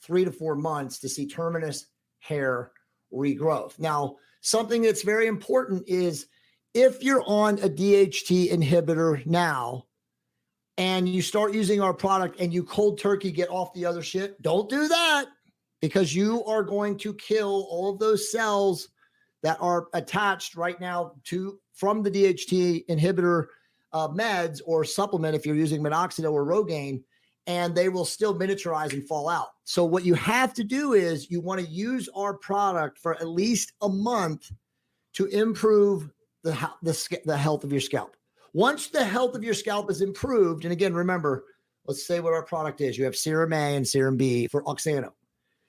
3 to 4 months to see terminus hair regrowth. Now, something that's very important is if you're on a DHT inhibitor now and you start using our product and you cold turkey get off the other shit, don't do that, because you are going to kill all of those cells that are attached right now from the DHT inhibitor meds or supplement if you're using minoxidil or Rogaine, and they will still miniaturize and fall out. So what you have to do is you want to use our product for at least a month to improve the health of your scalp. Once the health of your scalp is improved, and again, remember, let's say what our product is. You have Serum A and Serum B for Oxano.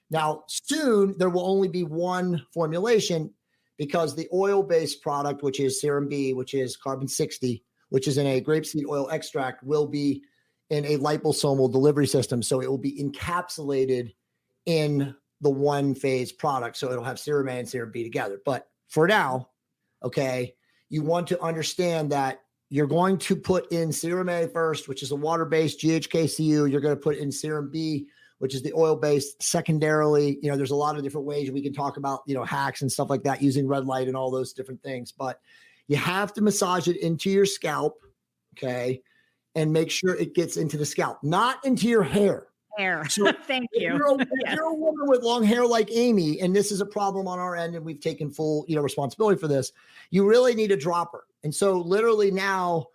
Now, soon there will only be one formulation because the oil-based product, which is Serum B, which is carbon 60, which is in a grapeseed oil extract, will be in a liposomal delivery system. So it will be encapsulated in the one phase product. So it'll have Serum A and Serum B together. But for now, okay, you want to understand that you're going to put in Serum A first, which is a water-based GHKCU. You're going to put in Serum B, which is the oil-based. Secondarily, there's a lot of different ways we can talk about, hacks and stuff like that using red light and all those different things. But you have to massage it into your scalp, okay, and make sure it gets into the scalp, not into your hair. So thank you. If you're a woman with long hair like Amie, and this is a problem on our end, and we've taken full, responsibility for this, you really need a dropper. And so literally now,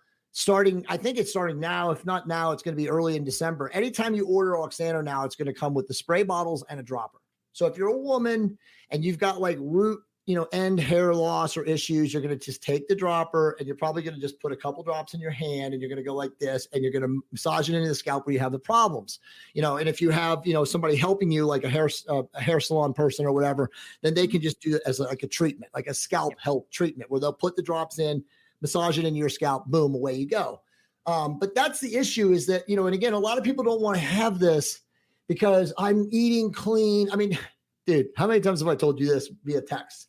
I think it's starting now. If not now, it's going to be early in December. Anytime you order Oxano now, it's going to come with the spray bottles and a dropper. So if you're a woman and you've got like root, end hair loss or issues, you're going to just take the dropper and you're probably going to just put a couple drops in your hand and you're going to go like this and you're going to massage it into the scalp where you have the problems, and if you have, somebody helping you like a hair salon person or whatever, then they can just do it as like a treatment, like a scalp health treatment where they'll put the drops in, massage it into your scalp, boom, away you go. But that's the issue is that, and again, a lot of people don't want to have this because I'm eating clean. I mean, dude, how many times have I told you this via text?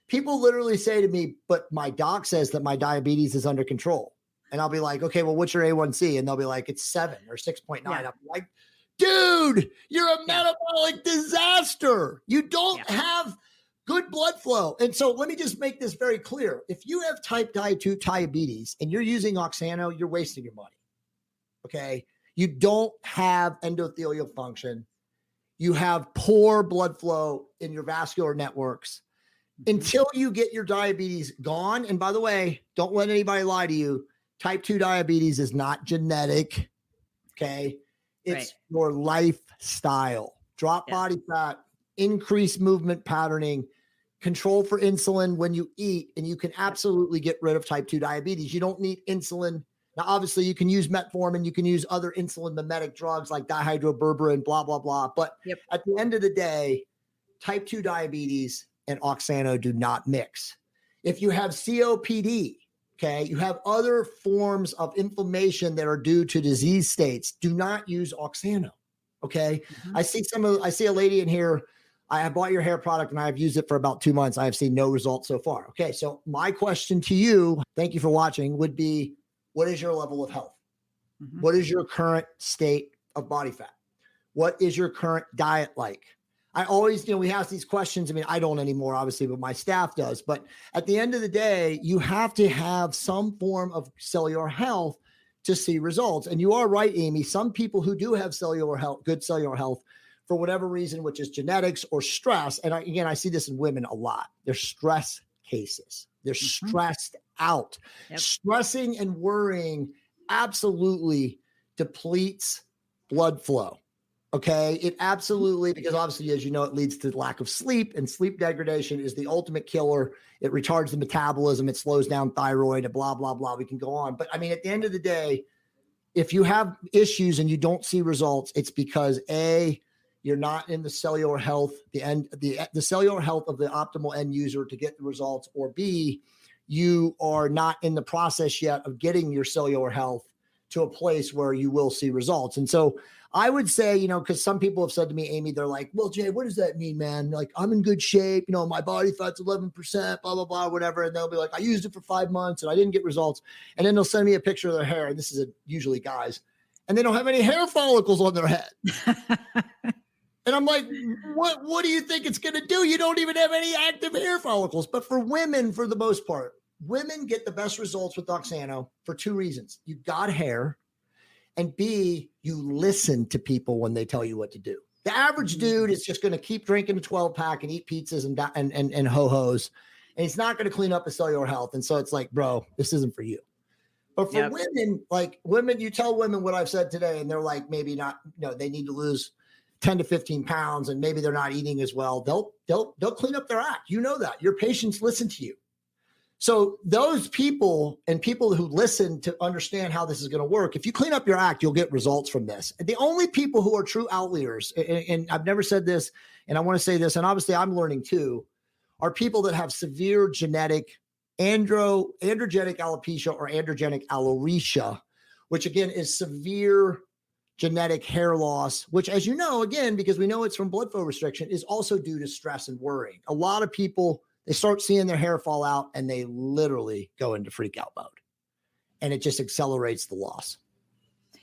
People literally say to me, but my doc says that my diabetes is under control. And I'll be like, okay, well, what's your A1C? And they'll be like, it's 7 or 6.9. Yeah. I'm like, dude, you're a metabolic disaster. You don't have good blood flow. And so let me just make this very clear. If you have type 2 diabetes and you're using Oxano, you're wasting your money. Okay. You don't have endothelial function. You have poor blood flow in your vascular networks. Until you get your diabetes gone. And by the way, don't let anybody lie to you. Type 2 diabetes is not genetic. Okay. It's your lifestyle. Drop body fat, increase movement patterning, control for insulin when you eat, and you can absolutely get rid of type 2 diabetes. You don't need insulin. Now, obviously, you can use metformin. You can use other insulin mimetic drugs like dihydroberberine, blah, blah, blah. But at the end of the day, type 2 diabetes and Oxano do not mix. If you have COPD, okay, you have other forms of inflammation that are due to disease states, do not use Oxano, okay? I see a lady in here, I have bought your hair product and I have used it for about 2 months. I have seen no results so far. Okay, so my question to you, thank you for watching, would be, what is your level of health? Mhm. What is your current state of body fat? What is your current diet like? I always, we ask these questions. I mean, I don't anymore, obviously, but my staff does. But at the end of the day, you have to have some form of cellular health to see results. And you are right, Amie. Some people who do have cellular health, good cellular health, for whatever reason, which is genetics or stress. And I see this in women a lot. They're stress cases. They're stressed out. Yep. Stressing and worrying absolutely depletes blood flow. Okay. It absolutely, because obviously, as you know, it leads to lack of sleep, and sleep degradation is the ultimate killer. It retards the metabolism. It slows down thyroid, and blah, blah, blah. We can go on. But I mean, at the end of the day, if you have issues and you don't see results, it's because you're not in the cellular health, the cellular health of the optimal end user to get the results, or B, you are not in the process yet of getting your cellular health to a place where you will see results. And so I would say, because some people have said to me, Amie, they're like, well, Jay, what does that mean, man? Like, I'm in good shape. My body fat's 11%, blah, blah, blah, whatever. And they'll be like, I used it for 5 months and I didn't get results. And then they'll send me a picture of their hair. And this is usually guys, and they don't have any hair follicles on their head. And I'm like, what do you think it's going to do? You don't even have any active hair follicles. But for women, for the most part, women get the best results with Oxano for 2 reasons. You got hair, and B, you listen to people when they tell you what to do. The average dude is just going to keep drinking a 12-pack and eat pizzas and ho-hos, and he's not going to clean up his cellular health. And so it's like, bro, this isn't for you. But for women, you tell women what I've said today, and they're like, maybe not, they need to lose 10 to 15 pounds, and maybe they're not eating as well. They'll clean up their act. You know that. Your patients listen to you. So those people and people who listen to understand how this is going to work, if you clean up your act, you'll get results from this. The only people who are true outliers, and I've never said this, and I want to say this, and obviously I'm learning too, are people that have severe genetic androgenic alopecia or androgenic alopecia, which again is severe genetic hair loss, which, as you know, again, because we know it's from blood flow restriction, is also due to stress and worrying. A lot of people, they start seeing their hair fall out and they literally go into freak out mode, and it just accelerates the loss.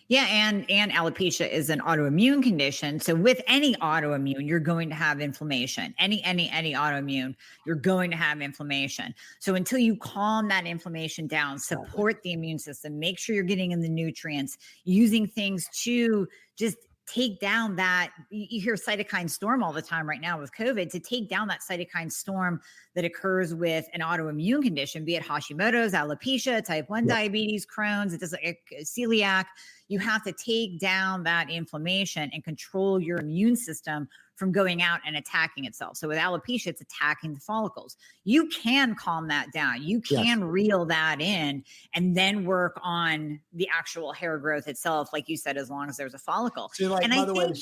Yeah. And alopecia is an autoimmune condition. So with any autoimmune, you're going to have inflammation. Any autoimmune, you're going to have inflammation. So until you calm that inflammation down, support the immune system, make sure you're getting in the nutrients, using things to just take down that. You hear cytokine storm all the time right now with COVID, to take down that cytokine storm that occurs with an autoimmune condition, be it Hashimoto's, alopecia, type 1 diabetes, Crohn's, it does celiac. You have to take down that inflammation and control your immune system from going out and attacking itself. So with alopecia, it's attacking the follicles. You can calm that down. You can reel that in and then work on the actual hair growth itself, like you said, as long as there's a follicle. So like, by the way,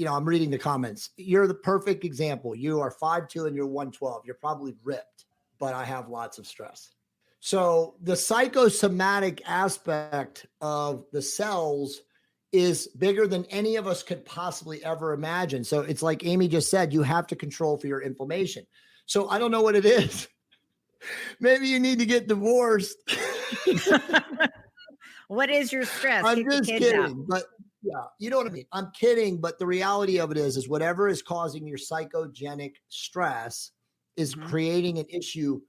I'm reading the comments. You're the perfect example. You are 5'2" and you're 112. You're probably ripped, but I have lots of stress. So the psychosomatic aspect of the cells is bigger than any of us could possibly ever imagine. So it's like Amie just said, you have to control for your inflammation. So I don't know what it is. Maybe you need to get divorced. What is your stress? I'm just kidding. But yeah, you know what I mean? I'm kidding. But the reality of it is whatever is causing your psychogenic stress is creating an issue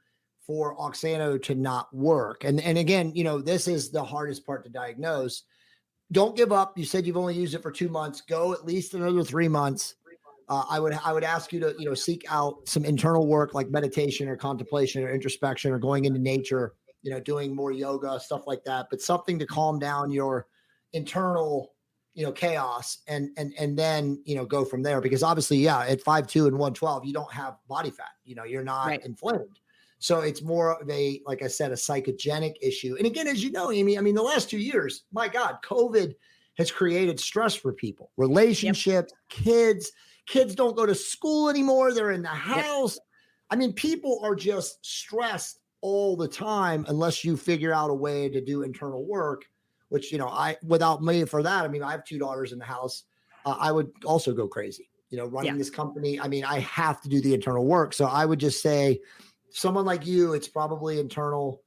for Oxano to not work. And again, this is the hardest part to diagnose. Don't give up. You said you've only used it for 2 months. Go at least another 3 months. I would ask you to, seek out some internal work like meditation or contemplation or introspection or going into nature, doing more yoga, stuff like that, but something to calm down your internal, chaos and then, go from there. Because obviously, at 5'2" and 112, you don't have body fat, you're not inflamed. So it's more of like I said, a psychogenic issue. And again, as you know, Amie, I mean, the last 2 years, my God, COVID has created stress for people, relationships, kids don't go to school anymore. They're in the house. I mean, people are just stressed all the time unless you figure out a way to do internal work, which, without me for that, I mean, I have 2 daughters in the house. I would also go crazy, running this company. I mean, I have to do the internal work. So I would just say, someone like you, it's probably internal.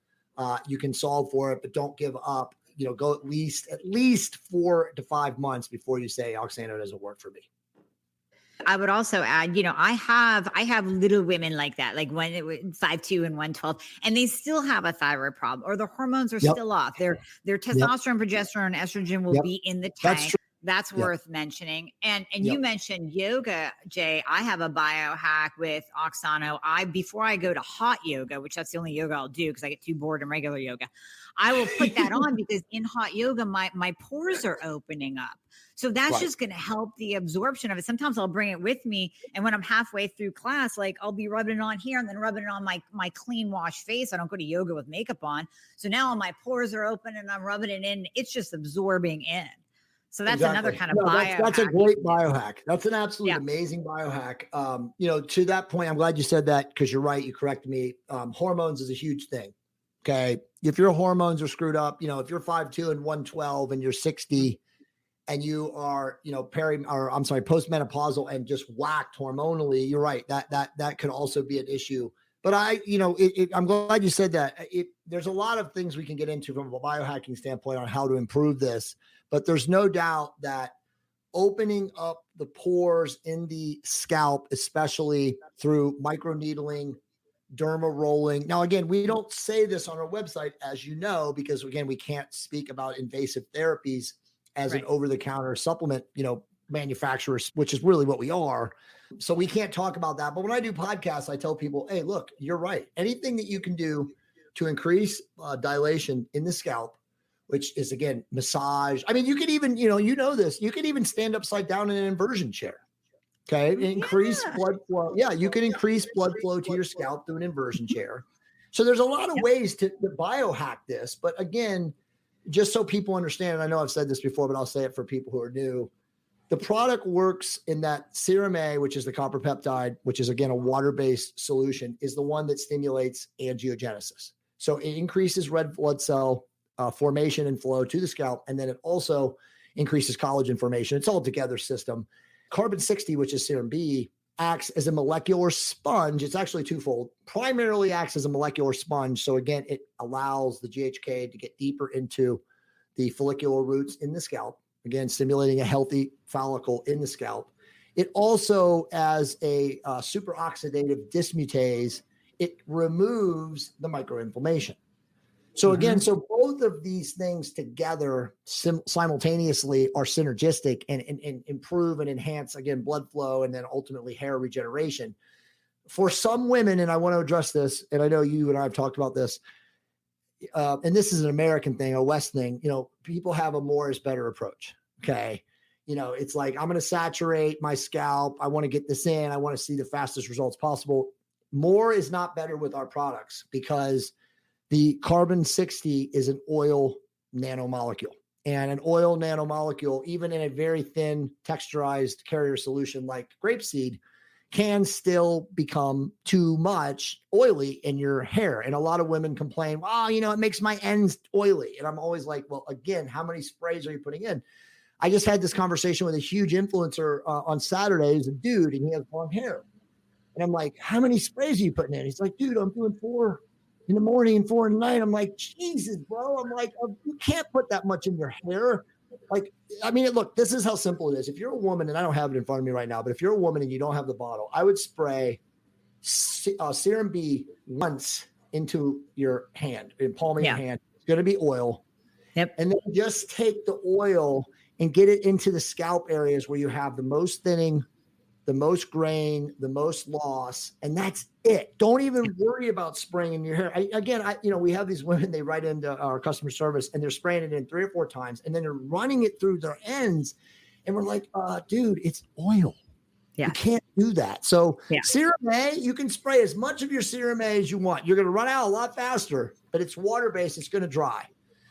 You can solve for it, but don't give up. go at least 4 to 5 months before you say Oxano doesn't work for me. I would also add, I have little women like that, like 5'2" and 112, and they still have a thyroid problem, or the hormones are still off. Their testosterone, progesterone, estrogen will be in the tank. That's worth mentioning. And you mentioned yoga, Jay. I have a biohack with Oxano. Before I go to hot yoga, which that's the only yoga I'll do because I get too bored in regular yoga, I will put that on because in hot yoga, my pores are opening up. So that's just going to help the absorption of it. Sometimes I'll bring it with me. And when I'm halfway through class, like I'll be rubbing it on here and then rubbing it on my clean wash face. I don't go to yoga with makeup on. So now my pores are open and I'm rubbing it in. It's just absorbing in. So that's another kind of biohack. That's a great biohack. That's an absolute amazing biohack. To that point, I'm glad you said that because you're right. You corrected me. Hormones is a huge thing. Okay. If your hormones are screwed up, if you're 5'2" and 112 and you're 60 and you are, postmenopausal and just whacked hormonally, you're right. That could also be an issue. But I'm glad you said that. There's a lot of things we can get into from a biohacking standpoint on how to improve this. But there's no doubt that opening up the pores in the scalp, especially through microneedling, derma rolling. Now, again, we don't say this on our website, as you know, because again, we can't speak about invasive therapies as an over-the-counter supplement, manufacturer, which is really what we are. So we can't talk about that. But when I do podcasts, I tell people, hey, look, you're right. Anything that you can do to increase dilation in the scalp, which is, again, massage. I mean, you could even, this, you could even stand upside down in an inversion chair. Okay. Increase blood flow. Yeah. You can increase blood flow to your scalp through an inversion chair. So there's a lot of ways to biohack this. But again, just so people understand, and I know I've said this before, but I'll say it for people who are new. The product works in that Serum A, which is the copper peptide, which is, again, a water-based solution, is the one that stimulates angiogenesis. So it increases red blood cell formation and flow to the scalp. And then it also increases collagen formation. It's all together system. Carbon 60, which is Serum B, acts as a molecular sponge. It's actually twofold. Primarily acts as a molecular sponge. So again, it allows the GHK to get deeper into the follicular roots in the scalp. Again, stimulating a healthy follicle in the scalp. It also, as a superoxidative dismutase, it removes the microinflammation. So again, so both of these things together simultaneously are synergistic and improve and enhance, again, blood flow and then ultimately hair regeneration. For some women, and I want to address this, and I know you and I have talked about this, and this is an American thing, a West thing, people have a more is better approach. Okay. It's like, I'm going to saturate my scalp. I want to get this in. I want to see the fastest results possible. More is not better with our products because the carbon 60 is an oil nanomolecule, and an oil nanomolecule, even in a very thin texturized carrier solution like grapeseed, can still become too much oily in your hair. And a lot of women complain, it makes my ends oily. And I'm always like, well, again, how many sprays are you putting in? I just had this conversation with a huge influencer on Saturday. He's a dude and he has long hair. And I'm like, how many sprays are you putting in? He's like, dude, I'm doing 4 in the morning and 4 in the night. I'm like, Jesus, bro. I'm like, you can't put that much in your hair. Like, I mean, look, this is how simple it is. If you're a woman, and I don't have it in front of me right now, but if you're a woman and you don't have the bottle, I would spray Serum B once into your hand, in palm of your hand. It's going to be oil. Yep. And then just take the oil and get it into the scalp areas where you have the most thinning, the most grain, the most loss, and that's it. Don't even worry about spraying in your hair. We have these women, they write into our customer service and they're spraying it in 3 or 4 times and then they're running it through their ends. And we're like, dude, it's oil. Yeah. You can't do that. So Serum A, you can spray as much of your Serum A as you want. You're going to run out a lot faster, but it's water-based. It's going to dry.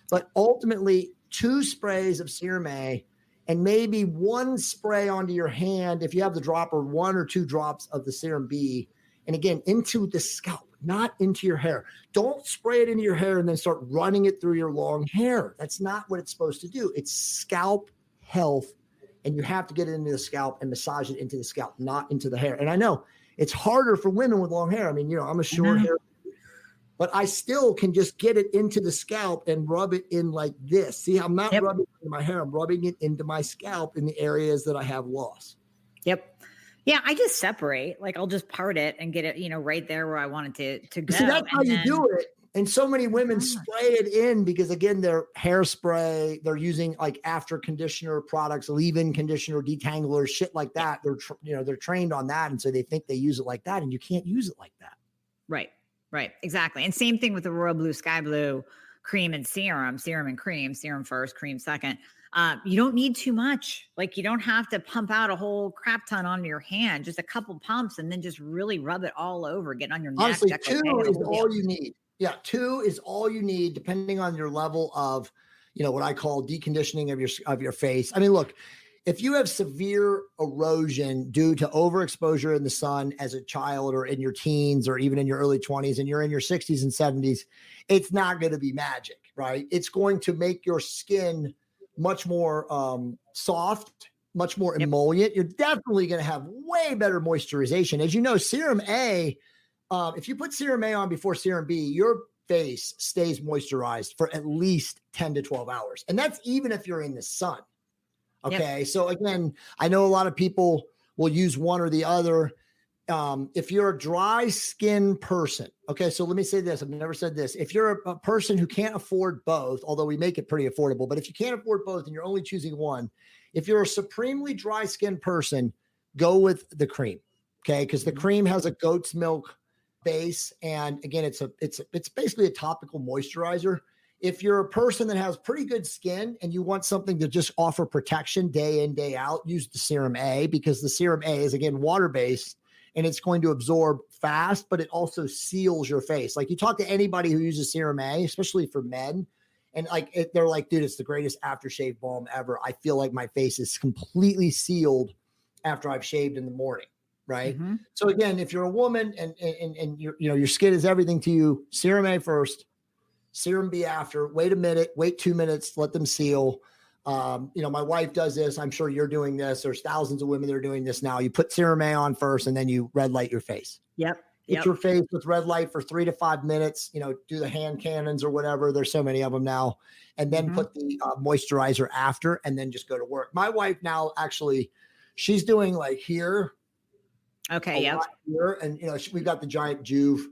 But ultimately, 2 sprays of Serum A and maybe 1 spray onto your hand, if you have the dropper, 1 or 2 drops of the Serum B. And again, into the scalp, not into your hair. Don't spray it into your hair and then start running it through your long hair. That's not what it's supposed to do. It's scalp health, and you have to get it into the scalp and massage it into the scalp, not into the hair. And I know it's harder for women with long hair. I mean, I'm a short hair. but I still can just get it into the scalp and rub it in like this. See, I'm not rubbing it in my hair. I'm rubbing it into my scalp in the areas that I have loss. Yep. Yeah, I just separate. Like I'll just part it and get it, right there where I want it to go. See, that's how you do it. And so many women spray it in because, again, their hairspray, they're using like after conditioner products, leave-in conditioner, detangler, shit like that. They're trained on that, and so they think they use it like that, and you can't use it like that. Right, exactly. And same thing with the Royal Blue, Sky Blue cream and serum and cream, serum first, cream second. You don't need too much. Like you don't have to pump out a whole crap ton onto your hand, just a couple pumps, and then just really rub it all over, get on your neck. Honestly, 2 is all you need. Yeah, 2 is all you need, depending on your level of, what I call deconditioning of your face. I mean, look, if you have severe erosion due to overexposure in the sun as a child or in your teens or even in your early 20s and you're in your 60s and 70s, it's not going to be magic, right? It's going to make your skin much more soft, much more emollient. You're definitely going to have way better moisturization. As you know, Serum A, if you put Serum A on before Serum B, your face stays moisturized for at least 10 to 12 hours. And that's even if you're in the sun. Okay. Yep. So again, I know a lot of people will use one or the other. If you're a dry skin person, okay, so let me say this. I've never said this. If you're a person who can't afford both, although we make it pretty affordable, but if you can't afford both and you're only choosing one, if you're a supremely dry skin person, go with the cream. Okay. Because the cream has a goat's milk base. And again, it's basically a topical moisturizer. If you're a person that has pretty good skin and you want something to just offer protection day in, day out, use the Serum A, because the Serum A is, again, water-based and it's going to absorb fast, but it also seals your face. Like you talk to anybody who uses Serum A, especially for men, and they're like, dude, it's the greatest aftershave balm ever. I feel like my face is completely sealed after I've shaved in the morning. Right. Mm-hmm. So again, if you're a woman and your skin is everything to you, Serum A first, Serum B after, wait a minute, wait 2 minutes, let them seal. My wife does this. I'm sure you're doing this. There's thousands of women that are doing this now. You put Serum A on first and then you red light your face. Yep. Hit your face with red light for 3 to 5 minutes, do the hand cannons or whatever. There's so many of them now. And then put the moisturizer after and then just go to work. My wife now, actually, she's doing like here. Okay. Yep. Here, and we've got the giant Juve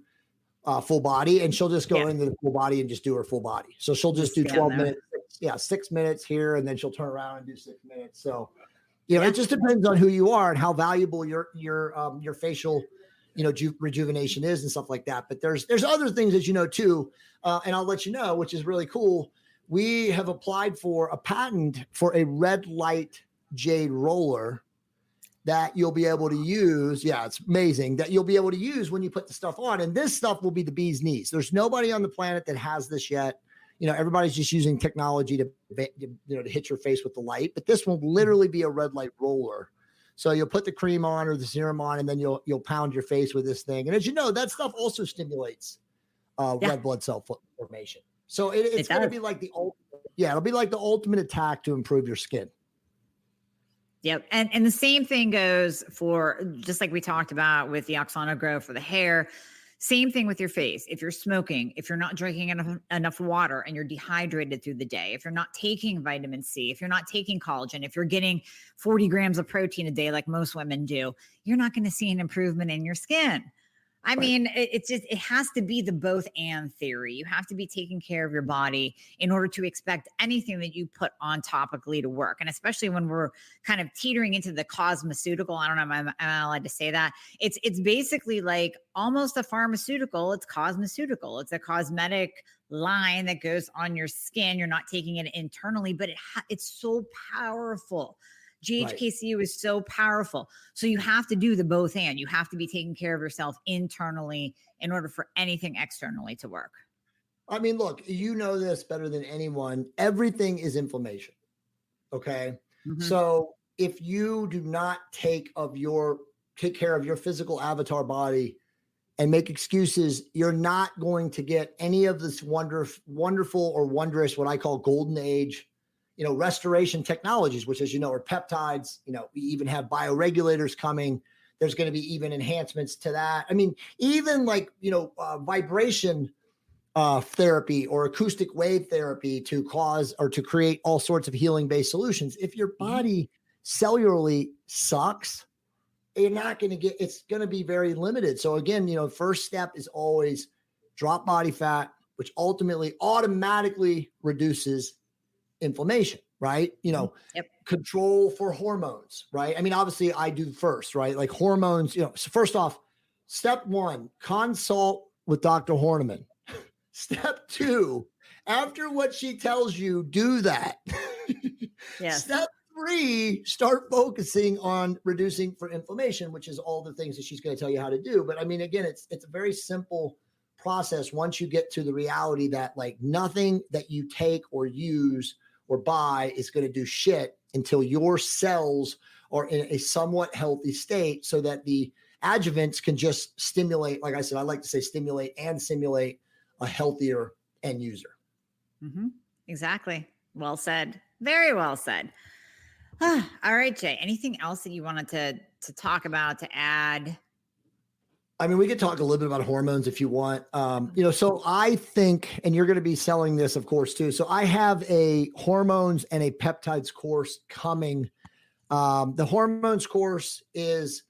full body, and she'll just go into the full body and just do her full body. So she'll just do 12 minutes. 6 minutes here, and then she'll turn around and do 6 minutes. So, it just depends on who you are and how valuable your facial, rejuvenation is and stuff like that. But there's other things that too, and I'll let you know, which is really cool. We have applied for a patent for a red light jade roller that you'll be able to use. Yeah, it's amazing that you'll be able to use when you put the stuff on. And this stuff will be the bee's knees. There's nobody on the planet that has this yet. Everybody's just using technology to hit your face with the light. But this will literally be a red light roller. So you'll put the cream on or the serum on, and then you'll pound your face with this thing. And as you know, that stuff also stimulates red blood cell formation. So it's going to be like it'll be like the ultimate attack to improve your skin. Yep. And the same thing goes for, just like we talked about with the Oxana Grow for the hair, same thing with your face. If you're smoking, if you're not drinking enough water and you're dehydrated through the day, if you're not taking vitamin C, if you're not taking collagen, if you're getting 40 grams of protein a day, like most women do, you're not going to see an improvement in your skin. I mean, it has to be the both and theory. You have to be taking care of your body in order to expect anything that you put on topically to work. And especially when we're kind of teetering into the cosmeceutical, I don't know if I'm allowed to say that. It's basically like almost a pharmaceutical. It's cosmeceutical. It's a cosmetic line that goes on your skin. You're not taking it internally, but it's so powerful. GHKCU is so powerful. So you have to do the both and. You have to be taking care of yourself internally in order for anything externally to work. I mean, look, you know this better than anyone. Everything is inflammation. Okay. Mm-hmm. So if you do not take care of your physical avatar body and make excuses, you're not going to get any of this wonderful or wondrous, what I call golden age, restoration technologies, which, as you know, are peptides. We even have bioregulators coming. There's going to be even enhancements to that. I mean, even like, vibration therapy or acoustic wave therapy to cause or to create all sorts of healing based solutions. If your body cellularly sucks, you're not going to get, it's going to be very limited. So again, first step is always drop body fat, which ultimately automatically reduces inflammation, right? Control for hormones, right? I mean, obviously I do first, right? Like hormones, so first off, step one, consult with Dr. Hornaman. Step two, after what she tells you, do that. Yes. Step three, start focusing on reducing for inflammation, which is all the things that she's going to tell you how to do. But I mean, again, it's a very simple process once you get to the reality that like nothing that you take or use or buy is going to do shit until your cells are in a somewhat healthy state so that the adjuvants can just stimulate, like I said, I like to say stimulate and simulate a healthier end user. Exactly. Well said. Very well said. All right, Jay, anything else that you wanted to talk about, to add? I mean, we could talk a little bit about hormones if you want. So I think, and you're going to be selling this, of course, too. So I have a hormones and a peptides course coming. The hormones course is,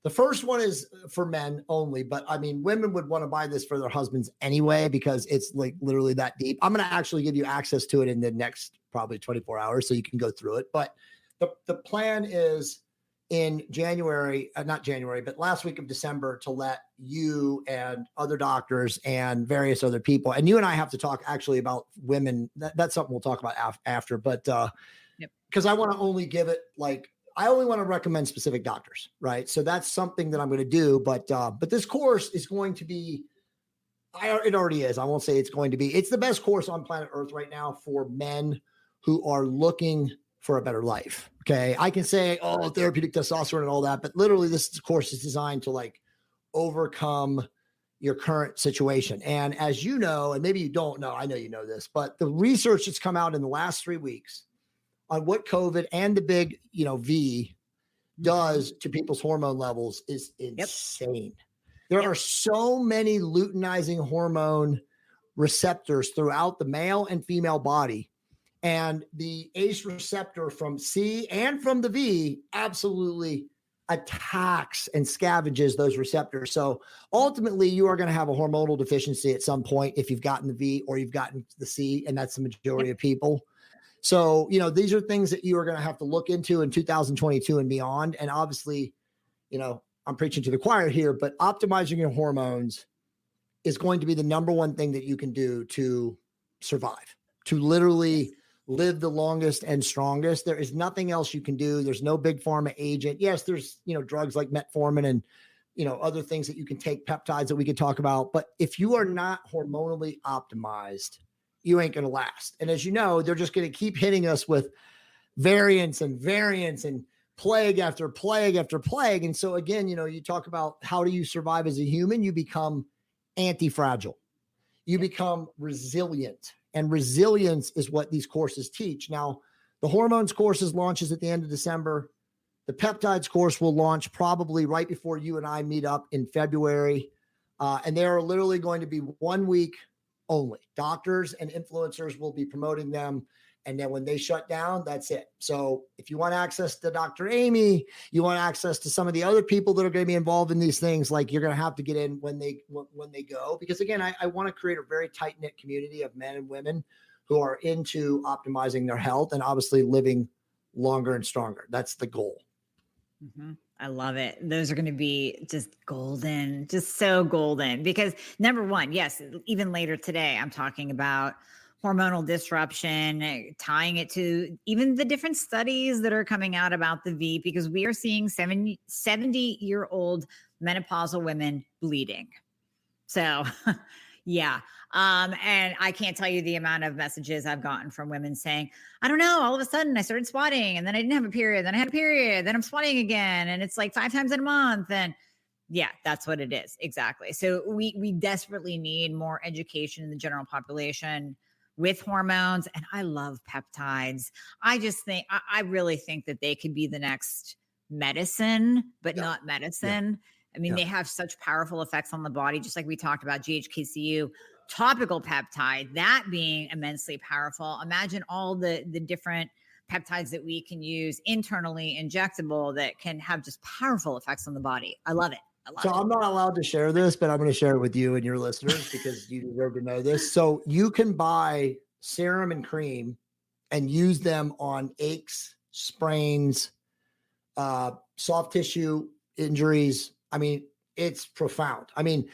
the first one is for men only, but I mean, women would want to buy this for their husbands anyway, because it's like literally that deep. I'm going to actually give you access to it in the next probably 24 hours so you can go through it. But the plan is in January, not January, but last week of December, to let you and other doctors and various other people, and you and I have to talk actually about women. That's something we'll talk about after, but because I want to only give it like, I only want to recommend specific doctors, right? So that's something that I'm going to do. But this course is going to be, it already is. I won't say it's going to be. It's the best course on planet Earth right now for men who are looking for a better life. Okay. I can say, oh, therapeutic testosterone and all that, but literally this course is designed to like overcome your current situation. And as you know, and maybe you don't know, I know you know this, but the research that's come out in the last 3 weeks on what COVID and the big, V does to people's hormone levels is insane. There are so many luteinizing hormone receptors throughout the male and female body. And the ACE receptor from C and from the V absolutely attacks and scavenges those receptors. So ultimately, you are going to have a hormonal deficiency at some point if you've gotten the V or you've gotten the C, and that's the majority of people. So, these are things that you are going to have to look into in 2022 and beyond. And obviously, I'm preaching to the choir here, but optimizing your hormones is going to be the number one thing that you can do to survive, to literally live the longest and strongest. There is nothing else you can do. There's no big pharma agent. Yes, there's, drugs like metformin and, other things that you can take, peptides that we could talk about. But if you are not hormonally optimized, you ain't going to last. And as you know, they're just going to keep hitting us with variants and plague after plague after plague. And so again, you talk about how do you survive as a human? You become anti-fragile. You become resilient. And resilience is what these courses teach. Now, the hormones courses launches at the end of December. The peptides course will launch probably right before you and I meet up in February. And they are literally going to be 1 week only. Doctors and influencers will be promoting them. And then when they shut down, that's it. So if you want access to Dr. Amie, you want access to some of the other people that are going to be involved in these things, like you're going to have to get in when they go. Because again, I want to create a very tight-knit community of men and women who are into optimizing their health and obviously living longer and stronger. That's the goal. I love it. Those are going to be just golden, just so golden. Because number one, yes, even later today, I'm talking about hormonal disruption, tying it to even the different studies that are coming out about the V, because we are seeing 70-year-old menopausal women bleeding. So yeah. And I can't tell you the amount of messages I've gotten from women saying, I don't know, all of a sudden I started spotting and then I didn't have a period, then I had a period, then I'm spotting again. And it's like 5 times in a month. And yeah, that's what it is. Exactly. So we desperately need more education in the general population with hormones. And I love peptides. I just think, I really think that they could be the next medicine, but not medicine. I mean, they have such powerful effects on the body, just like we talked about GHKCU. topical peptide, that being immensely powerful. Imagine all the different peptides that we can use internally, injectable, that can have just powerful effects on the body. I love it. So I'm not allowed to share this, but I'm going to share it with you and your listeners because you deserve to know this. So you can buy serum and cream and use them on aches, sprains, soft tissue injuries. I mean, it's profound. I mean,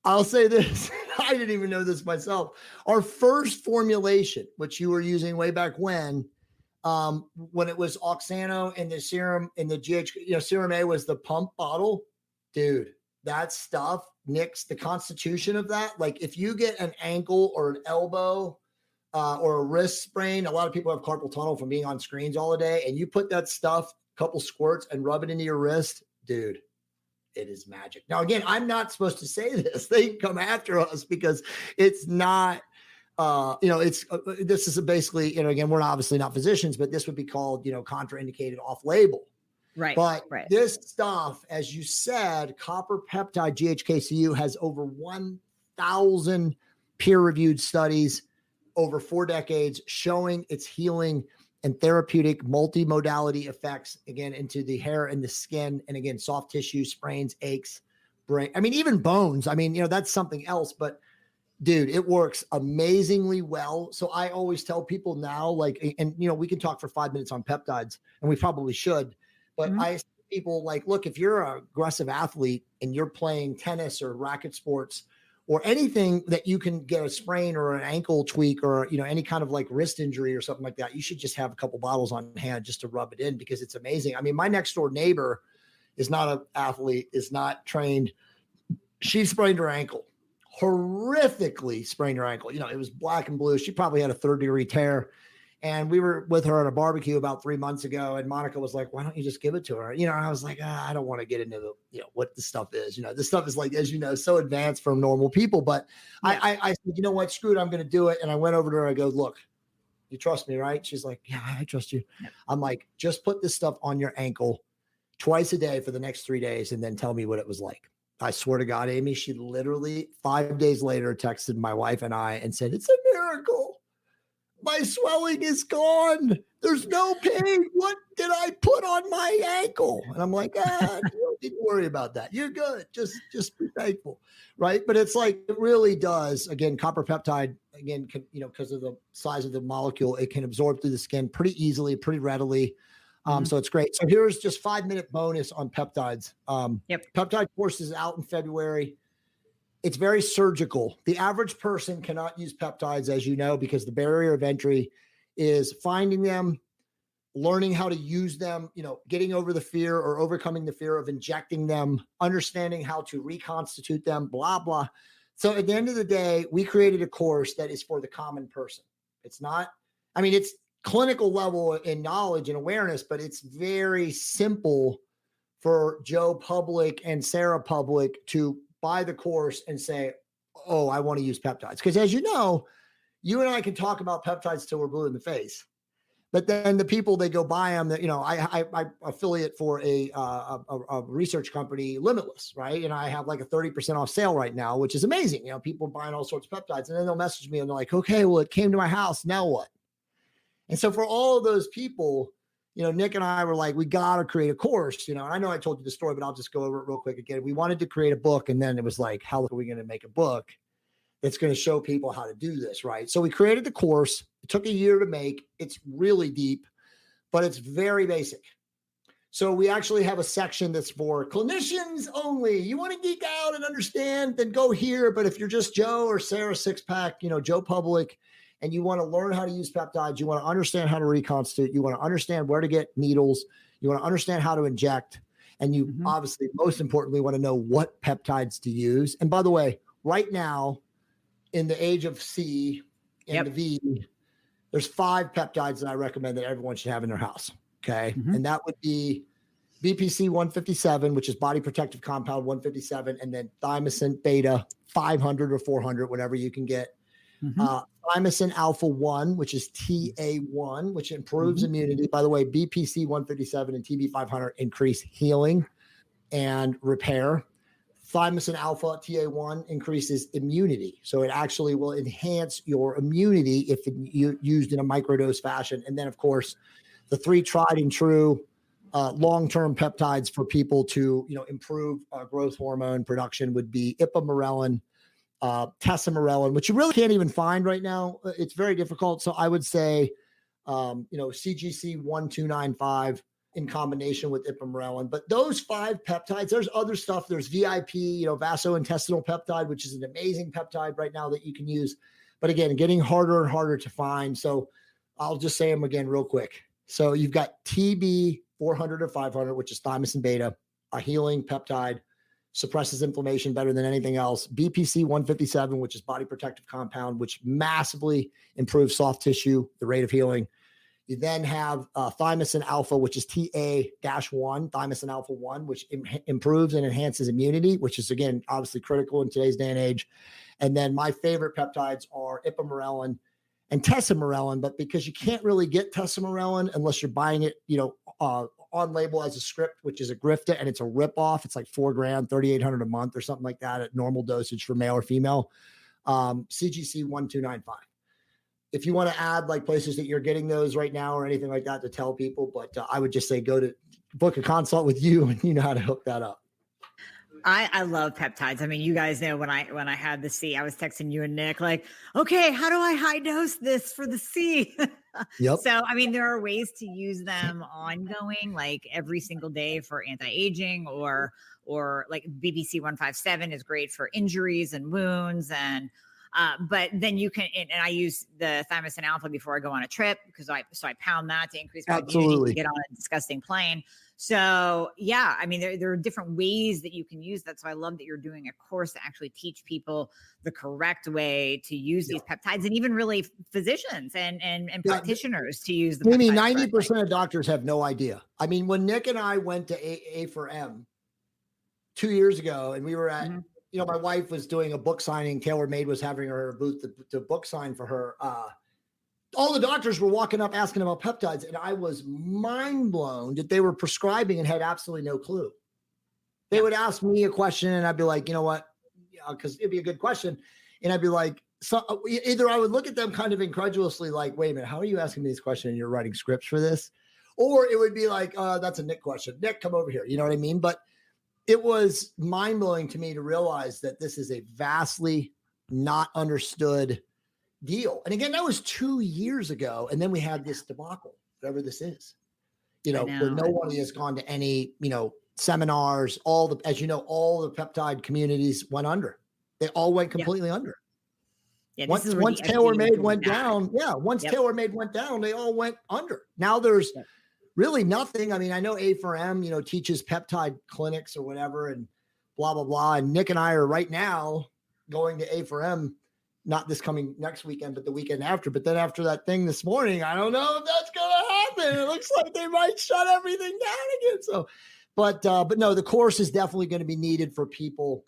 I'll say this. I didn't even know this myself. Our first formulation, which you were using way back when it was Oxano and the serum and the GH, serum A was the pump bottle. Dude, that stuff, Nick's, the constitution of that. Like if you get an ankle or an elbow or a wrist sprain, a lot of people have carpal tunnel from being on screens all the day, and you put that stuff, a couple squirts, and rub it into your wrist, dude, it is magic. Now, again, I'm not supposed to say this. They can come after us because it's not, this is basically, again, we're obviously not physicians, but this would be called, contraindicated off-label. Right. But this stuff, as you said, copper peptide GHKCU has over 1,000 peer-reviewed studies over 4 decades showing its healing and therapeutic multimodality effects, again, into the hair and the skin. And again, soft tissue, sprains, aches, brain. I mean, even bones. I mean, that's something else, but dude, it works amazingly well. So I always tell people now, like, and we can talk for 5 minutes on peptides, and we probably should. But I see people like, look, if you're an aggressive athlete and you're playing tennis or racket sports or anything that you can get a sprain or an ankle tweak or, any kind of like wrist injury or something like that, you should just have a couple bottles on hand just to rub it in because it's amazing. I mean, my next door neighbor is not an athlete, is not trained. She sprained her ankle, horrifically sprained her ankle. It was black and blue. She probably had a 3rd-degree tear. And we were with her at a barbecue about 3 months ago. And Monica was like, why don't you just give it to her? And I was like, I don't want to get into what this stuff is. This stuff is like, as you know, so advanced from normal people. But I said, you know what, screw it, I'm going to do it. And I went over to her. I go, look, you trust me, right? She's like, yeah, I trust you. Yeah. I'm like, just put this stuff on your ankle twice a day for the next 3 days and then tell me what it was like. I swear to God, Amie, she literally 5 days later texted my wife and I and said, it's a miracle. My swelling is gone. There's no pain. What did I put on my ankle? And I'm like, you don't need to worry about that. You're good. Just be thankful. Right. But it's like, it really does. Again, copper peptide, again, because of the size of the molecule, it can absorb through the skin pretty easily, pretty readily. So it's great. So here's just 5-minute bonus on peptides. Peptide course is out in February. It's very surgical. The average person cannot use peptides, as you know, because the barrier of entry is finding them, learning how to use them, getting over the fear or overcoming the fear of injecting them, understanding how to reconstitute them, blah, blah. So at the end of the day, we created a course that is for the common person. It's not, it's clinical level in knowledge and awareness, but it's very simple for Joe Public and Sarah Public to buy the course and say, oh, I want to use peptides. Because as you know, you and I can talk about peptides till we're blue in the face. But then the people, they go buy them that, I affiliate for a research company, Limitless, right? And I have like a 30% off sale right now, which is amazing. People buying all sorts of peptides. And then they'll message me and they're like, okay, well, it came to my house. Now what? And so for all of those people, Nick and I were like, we got to create a course, and I know I told you the story, but I'll just go over it real quick again. We wanted to create a book. And then it was like, how are we going to make a book that's going to show people how to do this? Right. So we created the course. It took a year to make. It's really deep, but it's very basic. So we actually have a section that's for clinicians only. You want to geek out and understand, then go here. But if you're just Joe or Sarah Sixpack, Joe Public, and you want to learn how to use peptides, you want to understand how to reconstitute, you want to understand where to get needles, you want to understand how to inject, and you obviously, most importantly, want to know what peptides to use. And by the way, right now, in the age of C and the V, there's 5 peptides that I recommend that everyone should have in their house. Okay. And that would be BPC 157, which is body protective compound 157, and then thymosin beta 500 or 400, whatever you can get. Thymosin alpha 1, which is TA1, which improves immunity. By the way, BPC 157 and TB 500 increase healing and repair. Thymosin alpha TA1 increases immunity. So it actually will enhance your immunity if used in a microdose fashion. And then, of course, the 3 tried and true long-term peptides for people to, improve growth hormone production would be ipamorelin, tesamorelin, which you really can't even find right now. It's very difficult. So I would say, CGC 1295 in combination with ipamorelin. But those 5 peptides, there's other stuff. There's VIP, vasointestinal peptide, which is an amazing peptide right now that you can use. But again, getting harder and harder to find. So I'll just say them again real quick. So you've got TB 400 or 500, which is thymosin beta, a healing peptide, suppresses inflammation better than anything else. BPC 157, which is body protective compound, which massively improves soft tissue, the rate of healing. You then have thymosin alpha, which is TA-1, thymosin alpha 1, which improves and enhances immunity, which is, again, obviously critical in today's day and age. And then my favorite peptides are ipamorelin and tesamorelin, but because you can't really get tesamorelin unless you're buying it, on label as a script, which is a Grifta, and it's a ripoff. It's like $4,000, $3,800 a month or something like that at normal dosage for male or female. CGC 1295. If you want to add like places that you're getting those right now or anything like that to tell people, but I would just say go to book a consult with you and you know how to hook that up. I love peptides. I mean, you guys know when I had the C, I was texting you and Nick like, okay, how do I high dose this for the C? Yep. So, I mean, there are ways to use them ongoing, like every single day for anti-aging or like BBC 157 is great for injuries and wounds. And, but then you can, and I use the thymosin alpha before I go on a trip because I pound that to increase my immunity to get on a disgusting plane. So yeah, I mean, there are different ways that you can use that. So I love that you're doing a course to actually teach people the correct way to use these peptides, and even really physicians and practitioners to use the Maybe peptides 90% of doctors have no idea. I mean, when Nick and I went to A for M 2 years ago, and we were at, my wife was doing a book signing. Taylor Made was having her booth to book sign for her. All the doctors were walking up asking about peptides, and I was mind blown that they were prescribing and had absolutely no clue. They would ask me a question, and I'd be like, you know what? Because it'd be a good question. And I'd be like, so either I would look at them kind of incredulously, like, wait a minute, how are you asking me this question and you're writing scripts for this? Or it would be like, that's a Nick question. Nick, come over here. You know what I mean? But it was mind blowing to me to realize that this is a vastly not understood deal. And again, that was 2 years ago. And then we had this debacle, whatever this is, where no one has gone to any, seminars, all the peptide communities went under. They all went completely under. Yeah, once Taylor Made went down. Yeah. Once Taylor Made went down, they all went under. Now there's really nothing. I mean, I know A4M, teaches peptide clinics or whatever and blah, blah, blah. And Nick and I are right now going to A4M, not this coming next weekend, but the weekend after. But then after that thing this morning, I don't know if that's going to happen. It looks like they might shut everything down again. So, but no, the course is definitely going to be needed for people.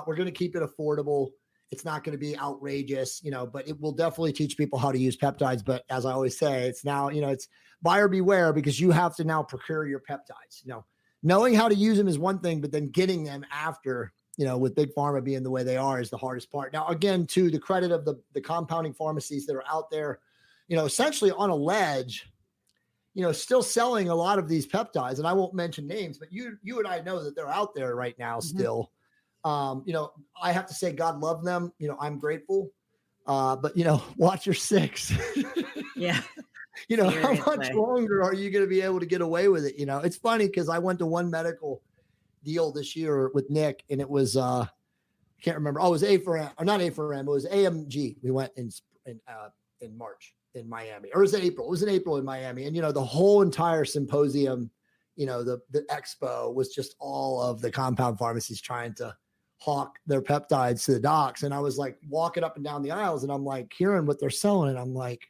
We're going to keep it affordable. It's not going to be outrageous, but it will definitely teach people how to use peptides. But as I always say, it's now, it's buyer beware, because you have to now procure your peptides. Knowing how to use them is one thing, but then getting them after, with big pharma being the way they are, is the hardest part. Now, again, to the credit of the compounding pharmacies that are out there, essentially on a ledge, still selling a lot of these peptides. And I won't mention names, but you and I know that they're out there right now still. I have to say, God love them. I'm grateful. But watch your six. Yeah. How much longer are you going to be able to get away with it? It's funny because I went to one medical deal this year with Nick, and it was I can't remember. Oh, it was A4M, or not A4M. It was AMG. We went in March in Miami, or was it April? It was in April in Miami, and the whole entire symposium, the expo was just all of the compound pharmacies trying to hawk their peptides to the docs, and I was like walking up and down the aisles, and I'm like hearing what they're selling, and I'm like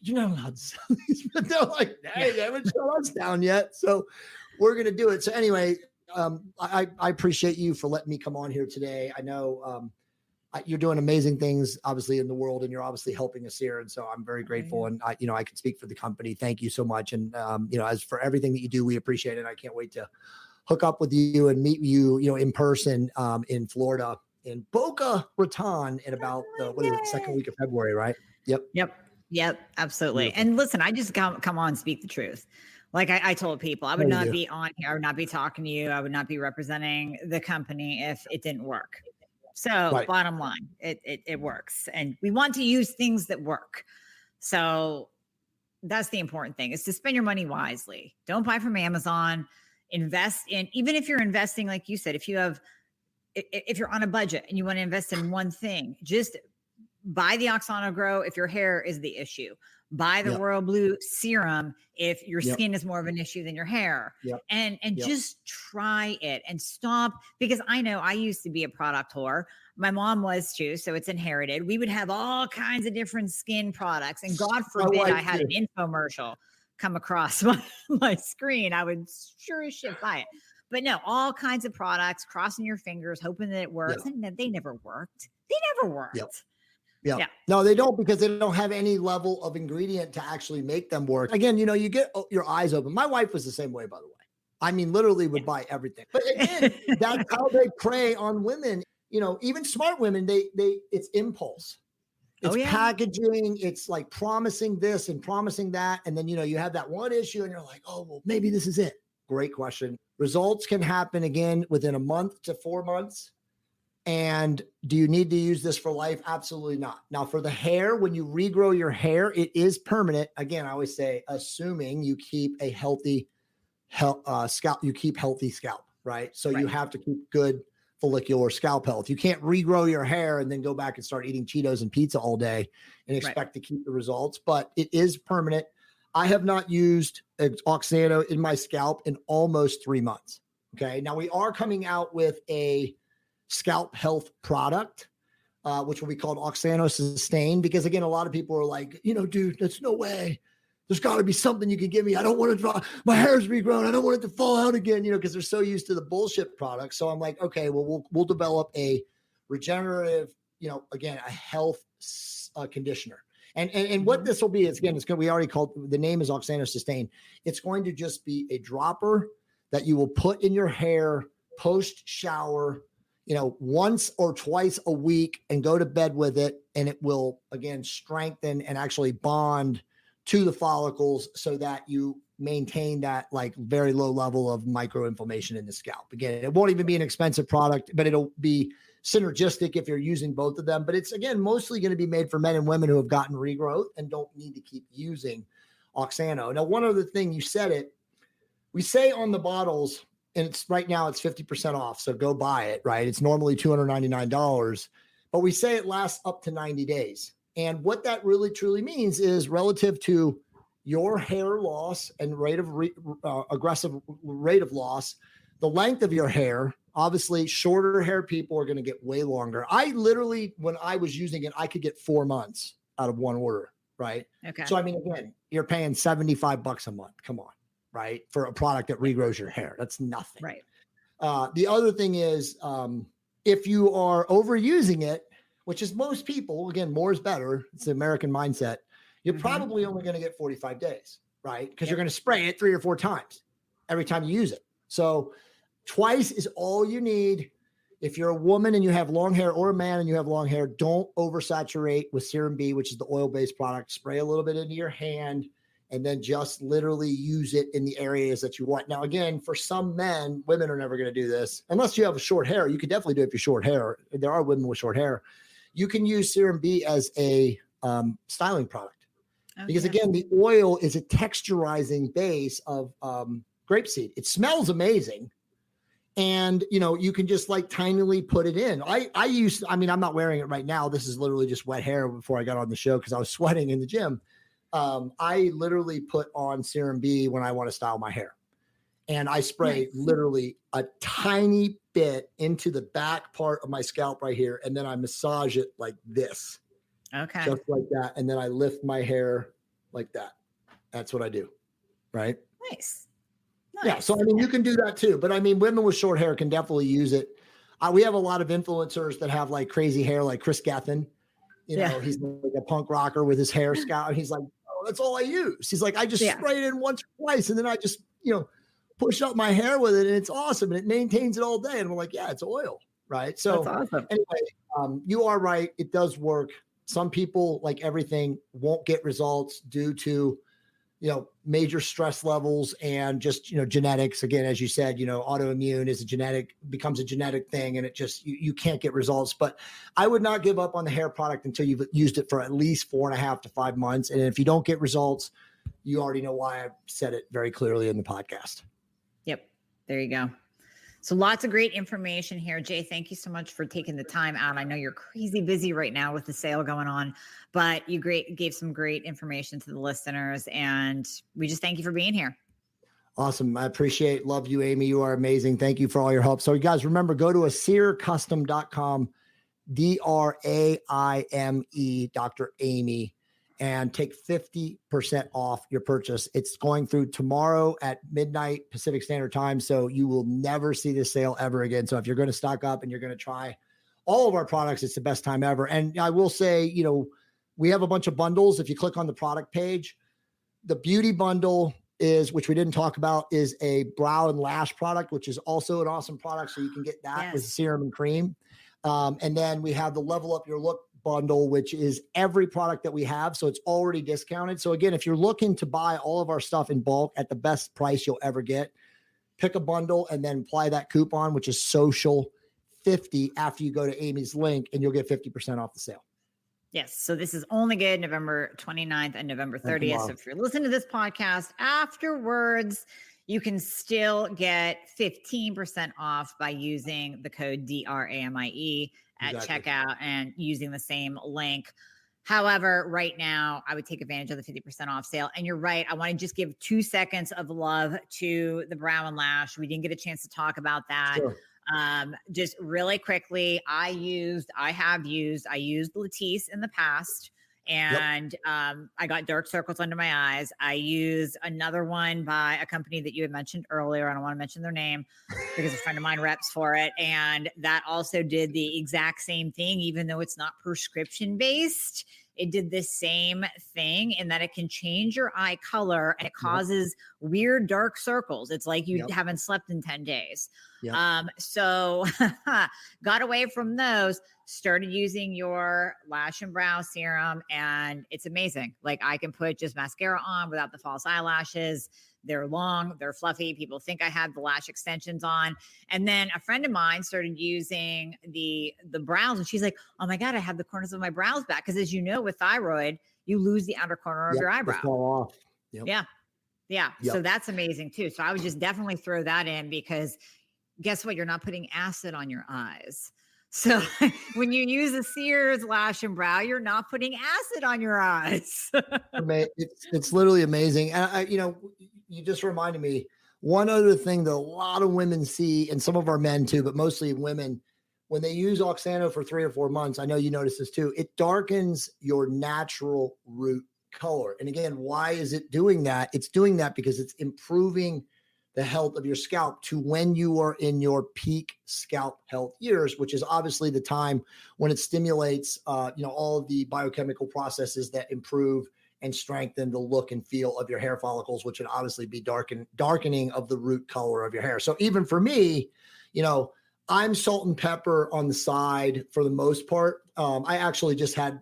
you're not allowed to sell these, but they're like, hey, they haven't shut us down yet, so we're gonna do it. So anyway. I appreciate you for letting me come on here today. I know you're doing amazing things, obviously, in the world, and you're obviously helping us here. And so I'm very grateful. And I can speak for the company. Thank you so much. And as for everything that you do, we appreciate it. I can't wait to hook up with you and meet you, in person in Florida in Boca Raton in about second week of February, right? Yep. Absolutely. Beautiful. And listen, I just come on, speak the truth. Like I told people, I would not be on here. I would not be talking to you. I would not be representing the company if it didn't work. So bottom line, it works. And we want to use things that work. So that's the important thing, is to spend your money wisely. Don't buy from Amazon. Invest in, even if you're investing, like you said, if you're on a budget and you want to invest in one thing, just buy the Oxano Grow if your hair is the issue. Buy the Royal Blue Serum if your skin is more of an issue than your hair. And just try it and stop, because I know I used to be a product whore. My mom was too, so it's inherited. We would have all kinds of different skin products, and God forbid I had an infomercial come across my screen. I would sure as shit buy it. But no, all kinds of products, crossing your fingers, hoping that it works. And they never worked. Yeah. No, they don't, because they don't have any level of ingredient to actually make them work. Again, you get your eyes open. My wife was the same way, by the way. I mean, literally would buy everything. But again, that's how they prey on women. Even smart women, it's impulse. It's packaging. It's like promising this and promising that. And then, you have that one issue and you're like, oh, well, maybe this is it. Great question. Results can happen again within a month to 4 months. And do you need to use this for life? Absolutely not. Now, for the hair, when you regrow your hair, it is permanent. Again, I always say, assuming you keep a healthy scalp, you keep healthy scalp, right? So you have to keep good follicular scalp health. You can't regrow your hair and then go back and start eating Cheetos and pizza all day and expect to keep the results, but it is permanent. I have not used Oxano in my scalp in almost 3 months. Okay. Now we are coming out with a scalp health product, which will be called Oxano Sustain, because again, a lot of people are like, dude, there's no way. There's got to be something you can give me. I don't want to draw. My hair's regrown. I don't want it to fall out again, because they're so used to the bullshit product. So I'm like, okay, well, we'll develop a regenerative, again, a health conditioner. And what this will be is, again, we already called, the name is Oxano Sustain. It's going to just be a dropper that you will put in your hair post shower, once or twice a week, and go to bed with it. And it will, again, strengthen and actually bond to the follicles so that you maintain that like very low level of microinflammation in the scalp. Again, it won't even be an expensive product, but it'll be synergistic if you're using both of them. But it's, again, mostly going to be made for men and women who have gotten regrowth and don't need to keep using Oxano. Now, one other thing, you said it, we say on the bottles, and it's right now it's 50% off. So go buy it, right? It's normally $299, but we say it lasts up to 90 days. And what that really truly means is, relative to your hair loss and aggressive rate of loss, the length of your hair, obviously shorter hair people are going to get way longer. I literally, when I was using it, I could get 4 months out of one order, right? Okay. So, I mean, again, you're paying $75 a month. Come on, right? For a product that regrows your hair. That's nothing. Right. The other thing is, if you are overusing it, which is most people, again, more is better. It's the American mindset. You're probably only going to get 45 days, right? Because you're going to spray it 3 or 4 times every time you use it. So twice is all you need. If you're a woman and you have long hair, or a man and you have long hair, don't oversaturate with Serum B, which is the oil-based product. Spray a little bit into your hand and then just literally use it in the areas that you want. Now, again, for some men, women are never going to do this. Unless you have short hair. You could definitely do it if you're short hair. There are women with short hair. You can use Serum B as a styling product. Okay. Because again, the oil is a texturizing base of grapeseed. It smells amazing. And, you can just like tinily put it in. I'm not wearing it right now. This is literally just wet hair before I got on the show because I was sweating in the gym. I literally put on Serum B when I want to style my hair. And I spray literally a tiny bit into the back part of my scalp right here. And then I massage it like this. Okay. Just like that. And then I lift my hair like that. That's what I do. Right. Nice. Yeah. So, I mean, you can do that too. But I mean, women with short hair can definitely use it. We have a lot of influencers that have like crazy hair, like Chris Gethin. He's like a punk rocker with his hair scalp. He's like, oh, that's all I use. He's like, I just spray it in once or twice. And then I just, push up my hair with it and it's awesome. And it maintains it all day. And we're like, yeah, it's oil. Right. So That's awesome. anyway, you are right. It does work. Some people, like everything, won't get results due to, major stress levels and just, genetics. Again, as you said, autoimmune becomes a genetic thing, and it just, you can't get results. But I would not give up on the hair product until you've used it for at least 4.5 to 5 months. And if you don't get results, you already know why. I've said it very clearly in the podcast. Yep. There you go. So lots of great information here. Jay, thank you so much for taking the time out. I know you're crazy busy right now with the sale going on, but you gave some great information to the listeners, and we just thank you for being here. Awesome. I love you, Amie. You are amazing. Thank you for all your help. So you guys remember, go to AseerCustom.com, DRAIME, Dr. Amie, and take 50% off your purchase. It's going through tomorrow at midnight Pacific Standard Time. So you will never see this sale ever again. So if you're going to stock up and you're going to try all of our products, it's the best time ever. And I will say, we have a bunch of bundles. If you click on the product page, the beauty bundle which we didn't talk about, is a brow and lash product, which is also an awesome product. So you can get that with serum and cream. And then we have the Level Up Your Look bundle, which is every product that we have. So it's already discounted. So again, if you're looking to buy all of our stuff in bulk at the best price you'll ever get, pick a bundle and then apply that coupon, which is social50 after you go to Amy's link, and you'll get 50% off the sale. Yes. So this is only good November 29th and November 30th. So if you're listening to this podcast afterwards, you can still get 15% off by using the code DRAMIE at checkout and using the same link. However, right now, I would take advantage of the 50% off sale. And you're right. I want to just give 2 seconds of love to the brow and lash. We didn't get a chance to talk about that. Sure. Just really quickly, I used Latisse in the past, and I got dark circles under my eyes. I used another one by a company that you had mentioned earlier. I don't want to mention their name because a friend of mine reps for it. And that also did the exact same thing, even though it's not prescription based. It did the same thing in that it can change your eye color and it causes weird dark circles. It's like you haven't slept in 10 days. So got away from those, started using your lash and brow serum, and it's amazing. Like, I can put just mascara on without the false eyelashes. They're long, they're fluffy. People think I had the lash extensions on. And then a friend of mine started using the brows, and she's like, oh my God, I have the corners of my brows back. Because as you know, with thyroid, you lose the outer corner of your eyebrow. Fall off. Yeah. So that's amazing too. So I would just definitely throw that in, because guess what? You're not putting acid on your eyes. So when you use a Sears lash and brow, you're not putting acid on your eyes. It's literally amazing. And you just reminded me, one other thing that a lot of women see, and some of our men too, but mostly women, when they use Oxano for 3 or 4 months, I know you notice this too, it darkens your natural root color. And again, why is it doing that? It's doing that because it's improving the health of your scalp to when you are in your peak scalp health years, which is obviously the time when it stimulates, all of the biochemical processes that improve and strengthen the look and feel of your hair follicles, which would obviously be darkening of the root color of your hair. So even for me, I'm salt and pepper on the side for the most part. I actually just had,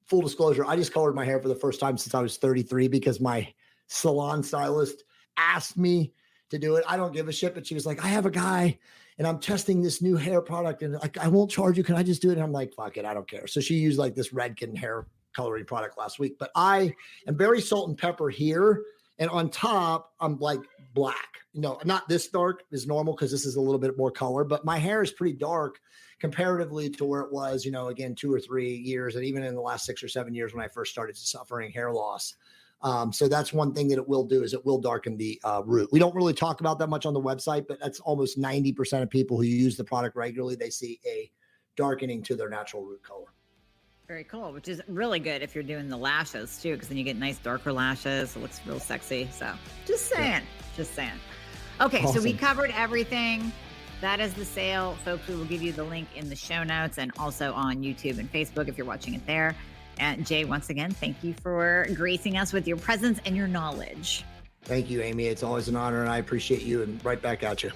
full disclosure, I just colored my hair for the first time since I was 33 because my salon stylist asked me to do it. I don't give a shit, but she was like, I have a guy and I'm testing this new hair product and I won't charge you. Can I just do it? And I'm like, fuck it. I don't care. So she used like this Redken hair coloring product last week, but I am very salt and pepper here. And on top, I'm like black, not this dark is normal because this is a little bit more color, but my hair is pretty dark comparatively to where it was, again, 2 or 3 years. And even in the last 6 or 7 years when I first started suffering hair loss. So that's one thing that it will do, is it will darken the root. We don't really talk about that much on the website, but that's almost 90% of people who use the product regularly. They see a darkening to their natural root color. Very cool, which is really good if you're doing the lashes too, because then you get nice darker lashes. It looks real sexy. So just saying. Okay, awesome. So we covered everything. That is the sale, folks. We will give you the link in the show notes and also on YouTube and Facebook if you're watching it there. And Jay, once again, thank you for gracing us with your presence and your knowledge. Thank you, Amie. It's always an honor, and I appreciate you, and right back at you.